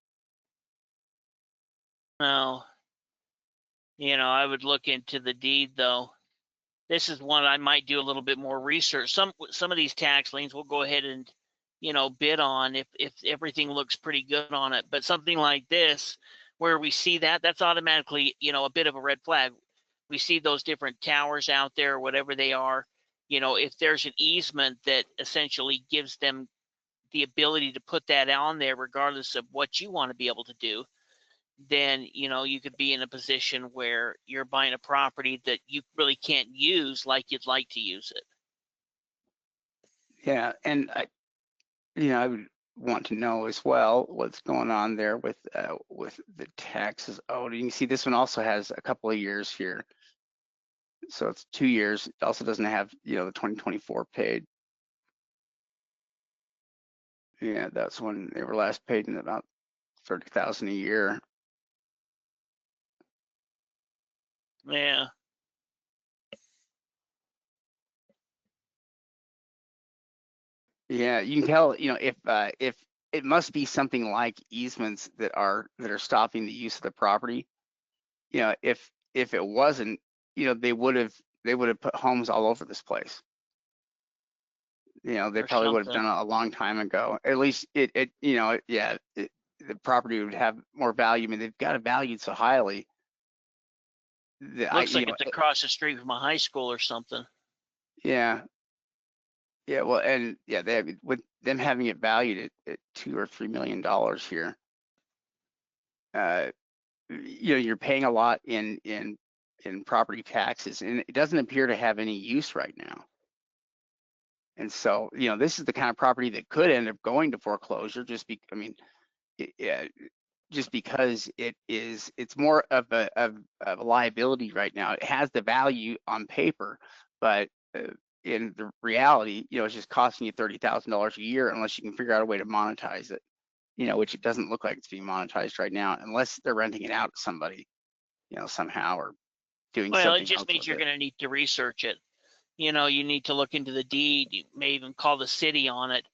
No. I would look into the deed though. This is one I might do a little bit more research. Some of these tax liens we'll go ahead and bid on if everything looks pretty good on it. But something like this, where we see that's automatically a bit of a red flag. We see those different towers out there, whatever they are, you know, if there's an easement that essentially gives them the ability to put that on there regardless of what you want to be able to do, then, you know, you could be in a position where you're buying a property that you really can't use like you'd like to use it.
Yeah, and I would want to know as well what's going on there with the taxes owed. You can see this one also has a couple of years here, so it's 2 years. It also doesn't have, the 2024 paid. Yeah, that's when they were last paid in about 30,000 a year.
Yeah.
Yeah, you can tell, if it must be something like easements that are stopping the use of the property. If it wasn't, they would have put homes all over this place. They
Or
probably would have
something.
done it a long time ago. At least the property would have more value. I mean, they've got it valued so highly that
Looks like it's across the street from a high school or something.
yeah, yeah. Well, and yeah, with them having it valued at $2 or $3 million here. You're paying a lot in property taxes, and it doesn't appear to have any use right now. And so, this is the kind of property that could end up going to foreclosure. Yeah, just because it's more of a liability right now. It has the value on paper, but in the reality, it's just costing you $30,000 a year unless you can figure out a way to monetize it. Which it doesn't look like it's being monetized right now, unless they're renting it out to somebody, somehow, or doing
Well, it
something
just
else
means
with
you're
it.
going to need to research it. You know, you need to look into the deed. You may even call the city on it.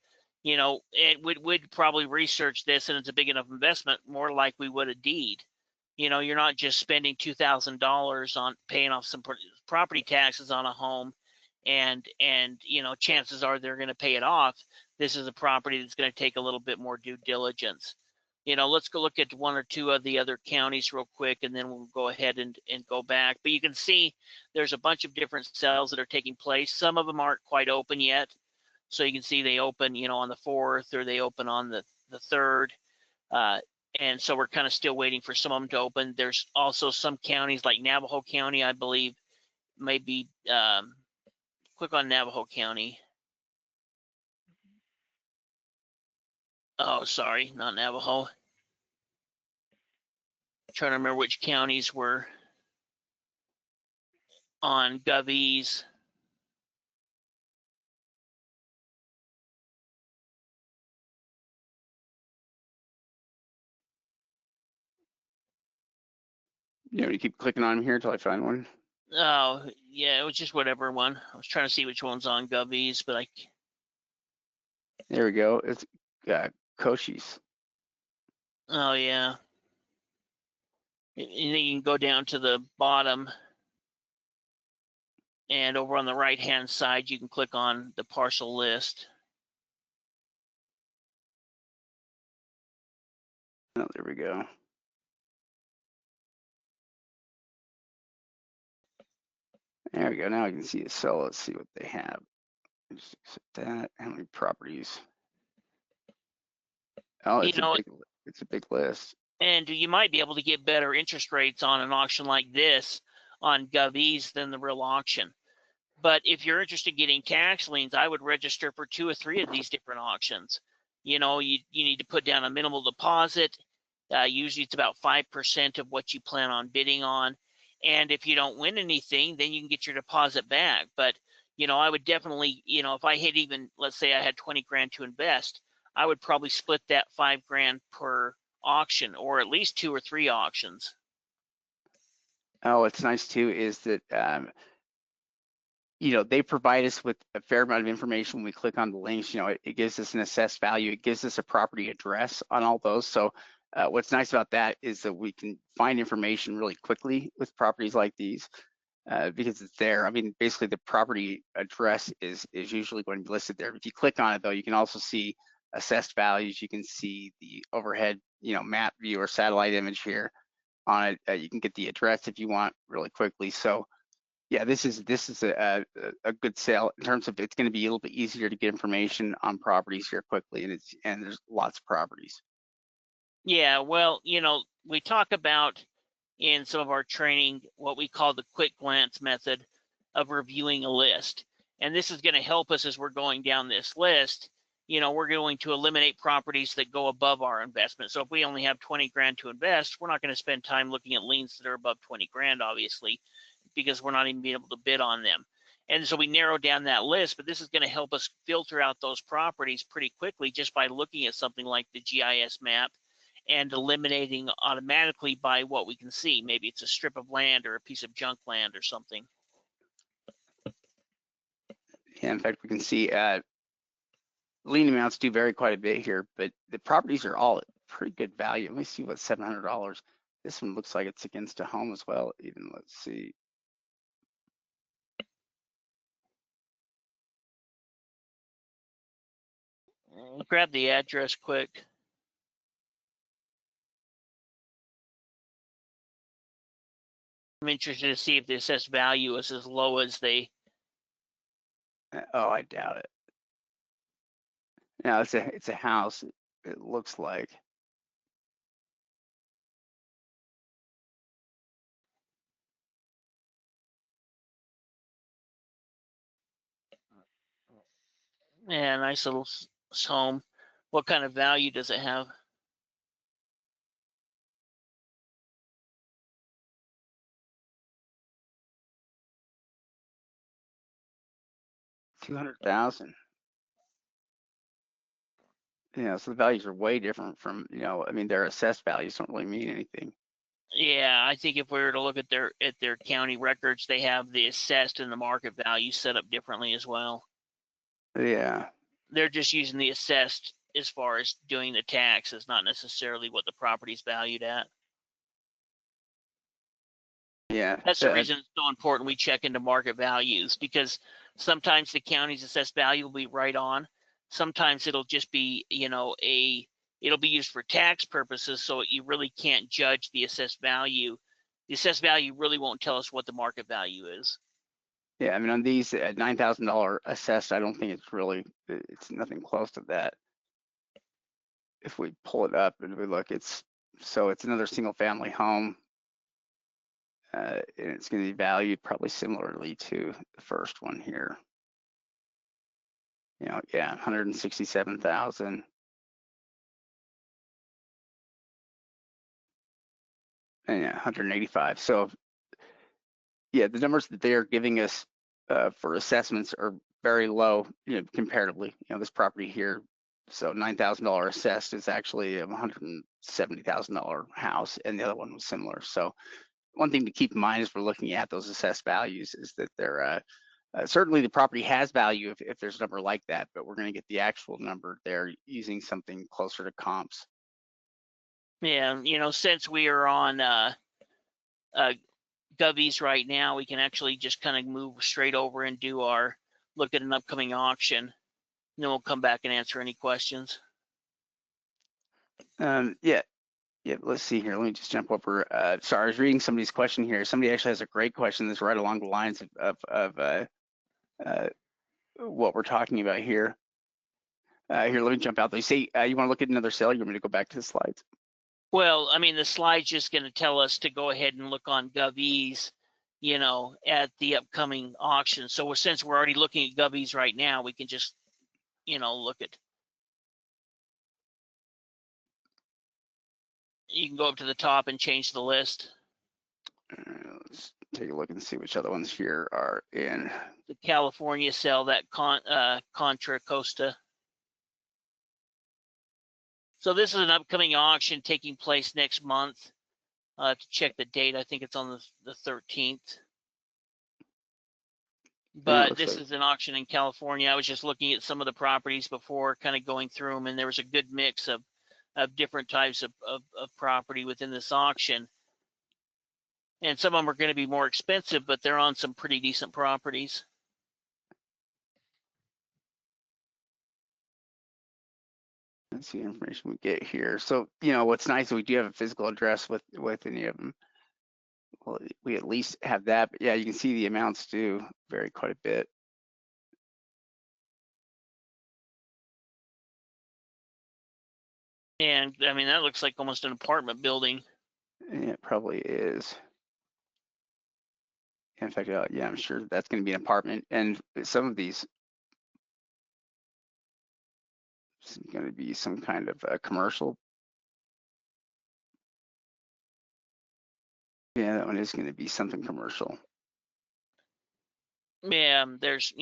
You know, it would probably research this, and it's a big enough investment, more like we would a deed. You know, you're not just spending $2,000 on paying off some property taxes on a home, and you know, chances are they're going to pay it off. This is a property that's going to take a little bit more due diligence. You know, let's go look at one or two of the other counties real quick, and then we'll go ahead and go back. But you can see there's a bunch of different sales that are taking place. Some of them aren't quite open yet. So you can see they open, you know, on the 4th, or they open on the 3rd. Uh, and so we're kind of still waiting for some of them to open. There's also some counties like Navajo County, I believe, maybe click on Navajo County. Oh, sorry, not Navajo. I'm trying to remember which counties were on Govies.
You keep clicking on them here until I find one.
Oh, yeah, it was just whatever one. I was trying to see which one's on Govies, but
There we go. It's Cochise.
oh yeah. And then you can go down to the bottom, and over on the right hand side you can click on the parcel list.
Oh, there we go. There we go. Now I can see the cell. Let's see what they have. Just accept that. How many properties? Oh,
You know,
it's a big list.
and you might be able to get better interest rates on an auction like this on Govies than the real auction. But if you're interested in getting tax liens, I would register for 2 or 3 of these different auctions. You know, you need to put down a minimal deposit. Usually it's about 5% of what you plan on bidding on. And if you don't win anything, then you can get your deposit back. But, you know, I would definitely, you know, if I hit even, let's say I had 20 grand to invest, I would probably split that 5 grand per auction, or at least 2 or 3 auctions.
Oh, what's nice too is that they provide us with a fair amount of information when we click on the links. It gives us an assessed value. It gives us a property address on all those. So what's nice about that is that we can find information really quickly with properties like these because it's there. I mean, basically the property address is usually going to be listed there. If you click on it though, you can also see assessed values. You can see the overhead, map view or satellite image here on it. You can get the address if you want really quickly. So Yeah, this is a good sale in terms of it's going to be a little bit easier to get information on properties here quickly, and there's lots of properties.
Yeah, well, we talk about in some of our training what we call the quick glance method of reviewing a list. And this is going to help us as we're going down this list. We're going to eliminate properties that go above our investment. So if we only have 20 grand to invest, we're not going to spend time looking at liens that are above 20 grand, obviously, because we're not even being able to bid on them. And so we narrow down that list, but this is going to help us filter out those properties pretty quickly just by looking at something like the GIS map and eliminating automatically by what we can see. Maybe it's a strip of land or a piece of junk land or something.
Yeah, in fact, we can see lien amounts do vary quite a bit here, but the properties are all at pretty good value. Let me see what $700. This one looks like it's against a home as well. Even let's see.
Grab the address quick. I'm interested to see if the assessed value is as low as they.
Oh, I doubt it. No, it's a house. It looks like.
Yeah, nice little home. What kind of value does it have?
$200,000. So the values are way different from, I mean, their assessed values don't really mean anything.
Yeah, I think if we were to look at their county records, they have the assessed and the market value set up differently as well.
Yeah.
They're just using the assessed as far as doing the taxes, not necessarily what the property's valued at.
Yeah.
That's the reason it's so important we check into market values, because sometimes the county's assessed value will be right on. Sometimes it'll just be, it'll be used for tax purposes, so you really can't judge the assessed value. The assessed value really won't tell us what the market value is.
Yeah, I mean, on these $9,000 assessed, I don't think it's nothing close to that. If we pull it up and we look, it's another single family home. And it's going to be valued probably similarly to the first one here. Yeah, 167,000. And yeah, 185. So yeah, the numbers that they are giving us for assessments are very low, comparatively. This property here, so $9,000 assessed is actually a $170,000 house, and the other one was similar. So one thing to keep in mind as we're looking at those assessed values is that they're certainly the property has value if there's a number like that, but we're going to get the actual number there using something closer to comps.
Yeah, since we are on Govies right now, we can actually just kind of move straight over and do our look at an upcoming auction. And then we'll come back and answer any questions.
Yeah, let's see here. Let me just jump over. Sorry, I was reading somebody's question here. Somebody actually has a great question that's right along the lines of what we're talking about here. Here, let me jump out. They say you want to look at another sale. You want me to go back to the slides?
Well, I mean, the slide's just going to tell us to go ahead and look on Govies, at the upcoming auction. So since we're already looking at Govies right now, we can just, look at. You can go up to the top and change the list.
Let's take a look and see which other ones here are in.
The California sale, that Contra Costa. So this is an upcoming auction taking place next month. To check the date, I think it's on the 13th. But this is an auction in California. I was just looking at some of the properties before, kind of going through them, and there was a good mix of different types of property within this auction. And some of them are going to be more expensive, but they're on some pretty decent properties.
Let's see the information we get here. So, what's nice is we do have a physical address with any of them Well, we at least have that, but yeah, you can see the amounts do vary quite a bit.
And I mean, that looks like almost an apartment building.
And it probably is. In fact, yeah, I'm sure that's going to be an apartment, and some of these is going to be some kind of a commercial. Yeah, that one is going to be something commercial.
Yeah, there's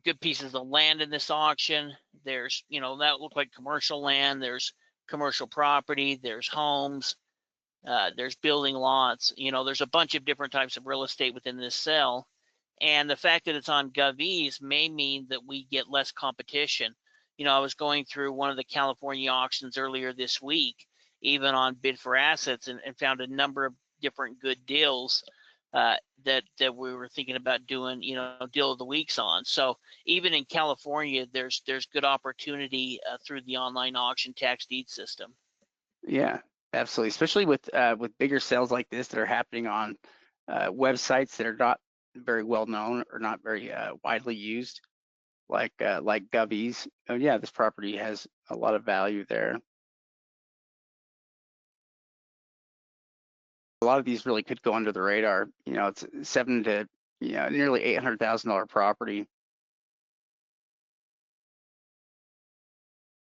good pieces of land in this auction. There's, that look like commercial land. There's commercial property. There's homes. There's building lots. There's a bunch of different types of real estate within this sale. And the fact that it's on GovEase may mean that we get less competition. I was going through one of the California auctions earlier this week, even on Bid for Assets, and found a number of different good deals that we were thinking about doing, deal of the weeks on. So even in California, there's good opportunity through the online auction tax deed system.
Yeah, absolutely. Especially with bigger sales like this that are happening on websites that are not very well known or not very widely used, like GovEase. Oh yeah, this property has a lot of value there. A lot of these really could go under the radar. It's nearly $800,000 property.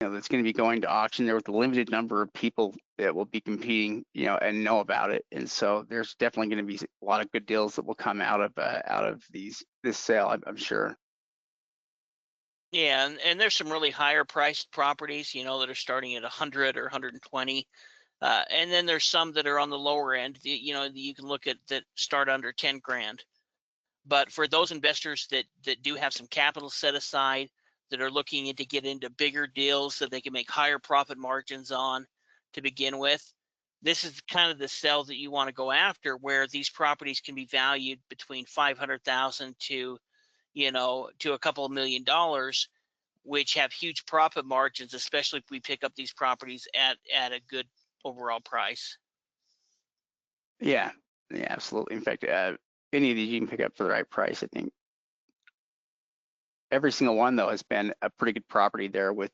That's going to be going to auction there with a limited number of people that will be competing, and know about it. And so there's definitely going to be a lot of good deals that will come out of this sale, I'm sure.
Yeah, and there's some really higher priced properties, that are starting at 100 or 120. And then there's some that are on the lower end, you can look at that start under 10 grand. But for those investors that do have some capital set aside, that are looking to get into bigger deals that they can make higher profit margins on to begin with, this is kind of the sell that you want to go after, where these properties can be valued between 500,000 to a couple of $1 million, which have huge profit margins, especially if we pick up these properties at a good overall price.
Yeah, yeah, absolutely. In fact, any of these you can pick up for the right price. I think every single one though has been a pretty good property there with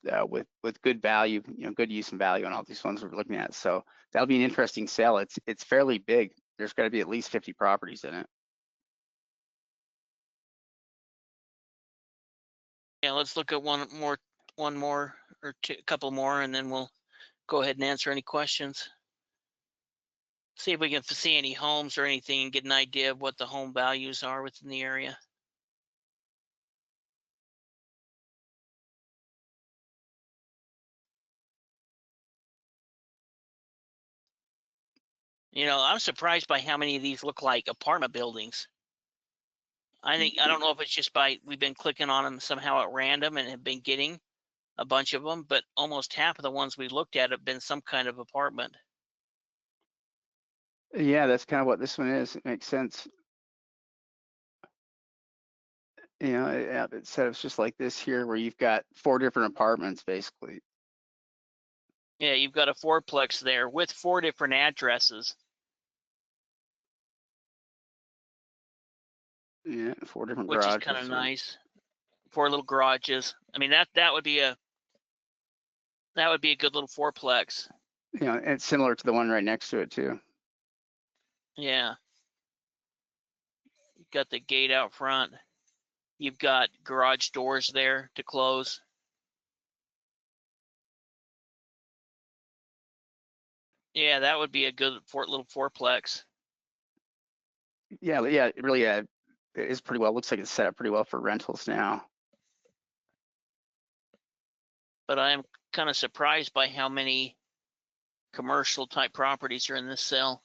good value, good use and value on all these ones we're looking at. So that'll be an interesting sale. It's fairly big. There's got to be at least 50 properties in it.
Yeah, let's look at one more or a couple more, and then we'll go ahead and answer any questions. See if we can see any homes or anything and get an idea of what the home values are within the area. I'm surprised by how many of these look like apartment buildings. I don't know if it's just we've been clicking on them somehow at random and have been getting a bunch of them, but almost half of the ones we looked at have been some kind of apartment.
Yeah, that's kind of what this one is. It makes sense. It setups just like this here, where you've got 4 different apartments basically.
Yeah, you've got a fourplex there with 4 different addresses.
Yeah, 4 different
Which is
garages.
kind of nice. 4 little garages. I mean, that would be a good little fourplex.
And it's similar to the one right next to it too.
Yeah. You've got the gate out front. You've got garage doors there to close. Yeah, that would be a good little fourplex.
Yeah, it really it is pretty well. Looks like it's set up pretty well for rentals now.
But I am kind of surprised by how many commercial type properties are in this sale.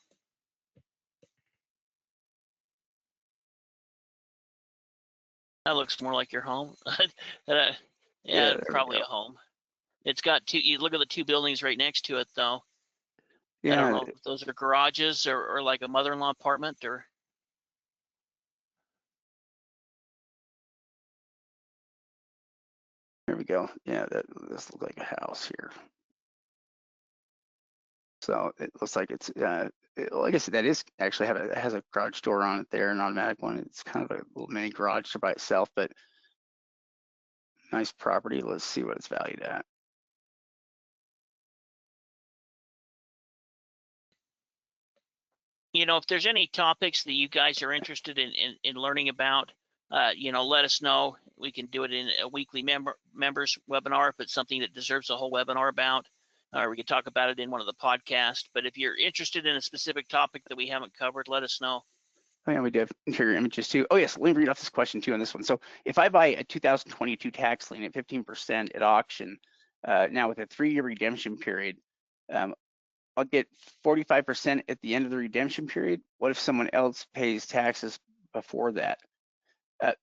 That looks more like your home. Yeah, probably a home. It's got you look at the 2 buildings right next to it though. I don't know if those are garages or like a mother-in-law apartment or.
There we go. Yeah, this looks like a house here. So it looks like it's, like I said, that is actually has a garage door on it there, an automatic one. It's kind of a little mini garage by itself, but nice property. Let's see what it's valued at.
If there's any topics that you guys are interested in learning about, let us know. We can do it in a weekly members webinar if it's something that deserves a whole webinar about, or we could talk about it in one of the podcasts. But if you're interested in a specific topic that we haven't covered, let us know.
Oh yeah, we do have interior images too. Oh yes, let me read off this question too on this one. So if I buy a 2022 tax lien at 15% at auction, now with a 3-year redemption period, I'll get 45% at the end of the redemption period. What if someone else pays taxes before that?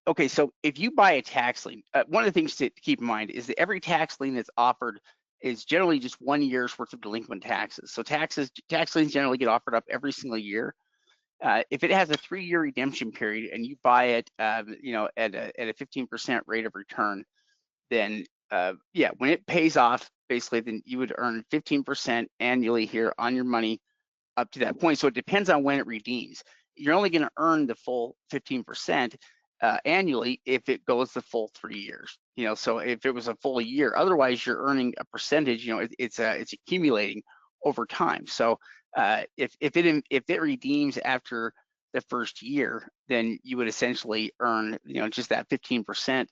Okay, so if you buy a tax lien, one of the things to keep in mind is that every tax lien that's offered is generally just 1 year's worth of delinquent taxes. So tax liens generally get offered up every single year. If it has a 3-year redemption period and you buy it, at a 15% rate of return, then yeah, when it pays off, basically, then you would earn 15% annually here on your money up to that point. So it depends on when it redeems. You're only going to earn the full 15% annually if it goes the full 3 years. So if it was a full year, otherwise you're earning a percentage. It's accumulating over time. So if it redeems after the first year, then you would essentially earn just that 15%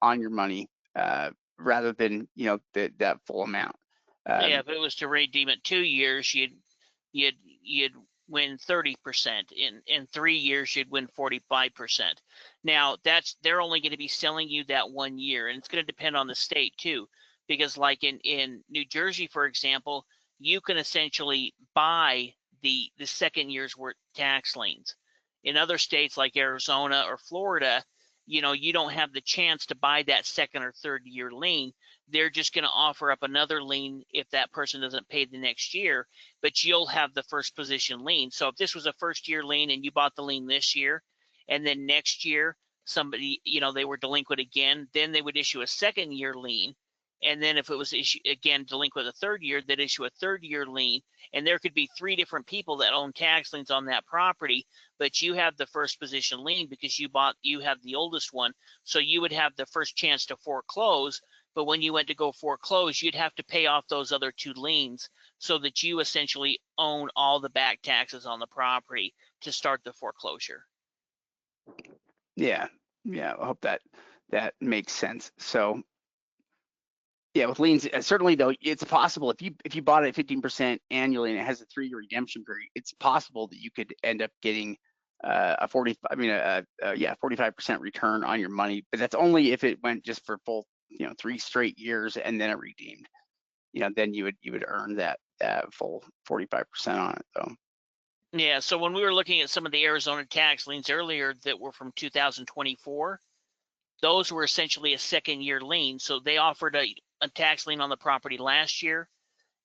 on your money rather than that full amount.
Yeah, if it was to redeem it 2 years, you'd win 30%. In 3 years, you'd win 45%. Now they're only going to be selling you that 1 year, and it's going to depend on the state too, because like in New Jersey, for example, you can essentially buy the second year's worth tax liens. In other states like Arizona or Florida, you don't have the chance to buy that second or third year lien. They're just going to offer up another lien if that person doesn't pay the next year, but you'll have the first position lien. So if this was a first year lien and you bought the lien this year, and then next year somebody, they were delinquent again, then they would issue a second year lien. And then if it was again delinquent a third year, they'd issue a third year lien. And there could be 3 different people that own tax liens on that property, but you have the first position lien because you have the oldest one. So you would have the first chance to foreclose. But when you went to go foreclose, you'd have to pay off those other 2 liens so that you essentially own all the back taxes on the property to start the foreclosure.
Yeah, I hope that makes sense. So yeah, with liens, certainly though, it's possible if you bought it at 15% annually and it has a 3-year redemption period, it's possible that you could end up getting a 45% return on your money, but that's only if it went just for full 3 straight years and then it redeemed. Then you would earn that full 45% on it though.
Yeah, so when we were looking at some of the Arizona tax liens earlier that were from 2024, those were essentially a second year lien. So they offered a tax lien on the property last year.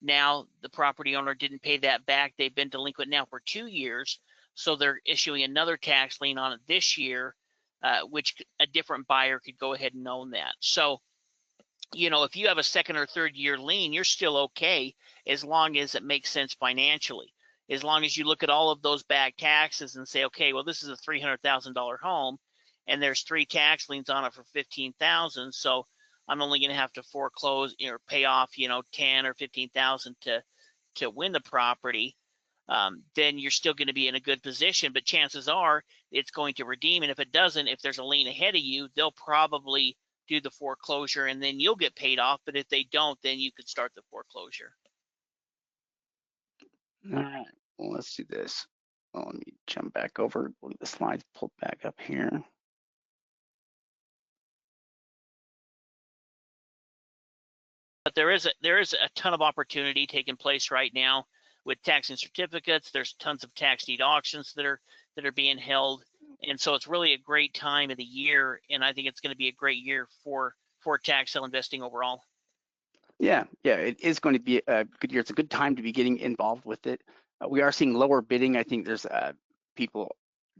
Now the property owner didn't pay that back. They've been delinquent now for 2 years. So they're issuing another tax lien on it this year, which a different buyer could go ahead and own that. So, if you have a second or third year lien, you're still okay as long as it makes sense financially. As long as you look at all of those back taxes and say, okay, well, this is a $300,000 home and there's 3 tax liens on it for $15,000. So I'm only going to have to foreclose or pay off, 10 or 15,000 to win the property. Then you're still going to be in a good position, but chances are it's going to redeem. And if it doesn't, if there's a lien ahead of you, they'll probably do the foreclosure and then you'll get paid off. But if they don't, then you could start the foreclosure.
All right, well, let's do this. Well, let me jump back over. We'll get the slides pulled back up here.
But there is a ton of opportunity taking place right now with taxing certificates. There's tons of tax deed auctions that are being held, and so it's really a great time of the year. And I think it's going to be a great year for tax sale investing overall.
Yeah, it is going to be a good year. It's a good time to be getting involved with it. We are seeing lower bidding. I think there's people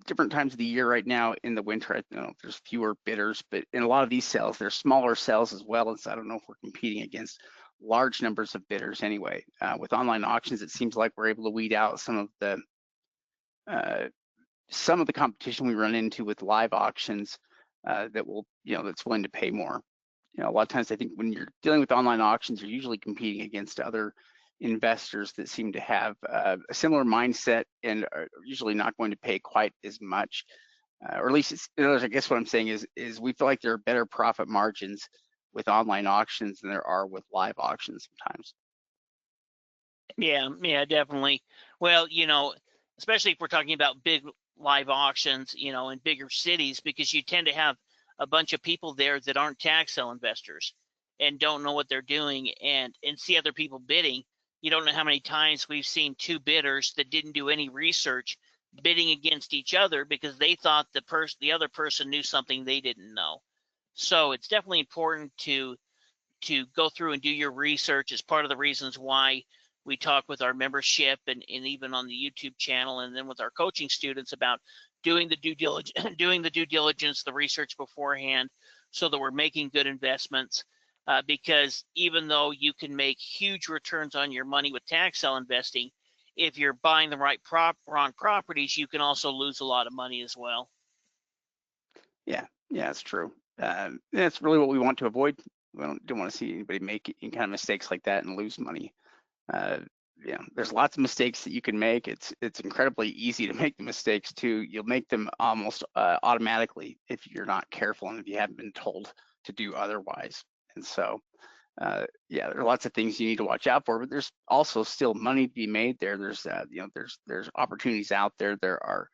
different times of the year right now. In the winter, there's fewer bidders, but in a lot of these sales, there's smaller sales as well. And so I don't know if we're competing against large numbers of bidders anyway. With online auctions, it seems like we're able to weed out some of the competition we run into with live auctions that will, that's willing to pay more. A lot of times I think when you're dealing with online auctions, you're usually competing against other investors that seem to have a similar mindset and are usually not going to pay quite as much. Or at least, I guess what I'm saying is we feel like there are better profit margins with online auctions than there are with live auctions sometimes.
Yeah, definitely. Well, especially if we're talking about big live auctions, in bigger cities, because you tend to have a bunch of people there that aren't tag sale investors and don't know what they're doing and see other people bidding. You don't know how many times we've seen two bidders that didn't do any research bidding against each other because they thought the other person knew something they didn't know. So it's definitely important to go through and do your research. Is part of the reasons why we talk with our membership and even on the YouTube channel, and then with our coaching students about doing the due diligence, the research beforehand, so that we're making good investments. Because even though you can make huge returns on your money with tag sale investing, if you're buying the wrong properties, you can also lose a lot of money as well.
Yeah, it's true. That's really what we want to avoid. We don't want to see anybody make any kind of mistakes like that and lose money. There's lots of mistakes that you can make. It's incredibly easy to make the mistakes too. You'll make them almost automatically if you're not careful and if you haven't been told to do otherwise. And so, there are lots of things you need to watch out for, but there's also still money to be made there. There's there's opportunities out there. There are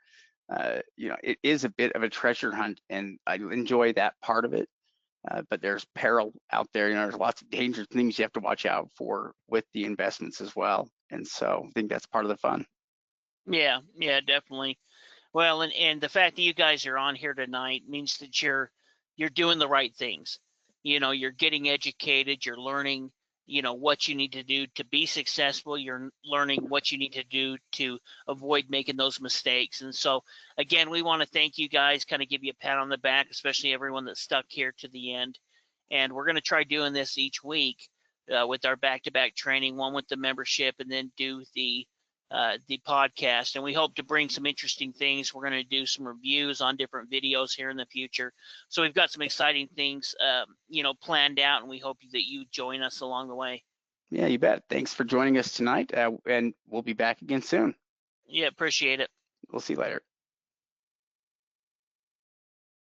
it is a bit of a treasure hunt, and I enjoy that part of it. But there's peril out there. There's lots of dangerous things you have to watch out for with the investments as well. And so I think that's part of the fun.
Yeah, definitely. Well, and the fact that you guys are on here tonight means that you're doing the right things. You're getting educated, you're learning, what you need to do to be successful. You're learning what you need to do to avoid making those mistakes. And so, again, we want to thank you guys, kind of give you a pat on the back, especially everyone that stuck here to the end. And we're going to try doing this each week with our back-to-back training, one with the membership, and then do the podcast. And we hope to bring some interesting things. We're going to do some reviews on different videos here in the future. So we've got some exciting things, planned out, and we hope that you join us along the way.
Yeah, you bet. Thanks for joining us tonight, and we'll be back again soon.
Yeah, appreciate it.
We'll see you later.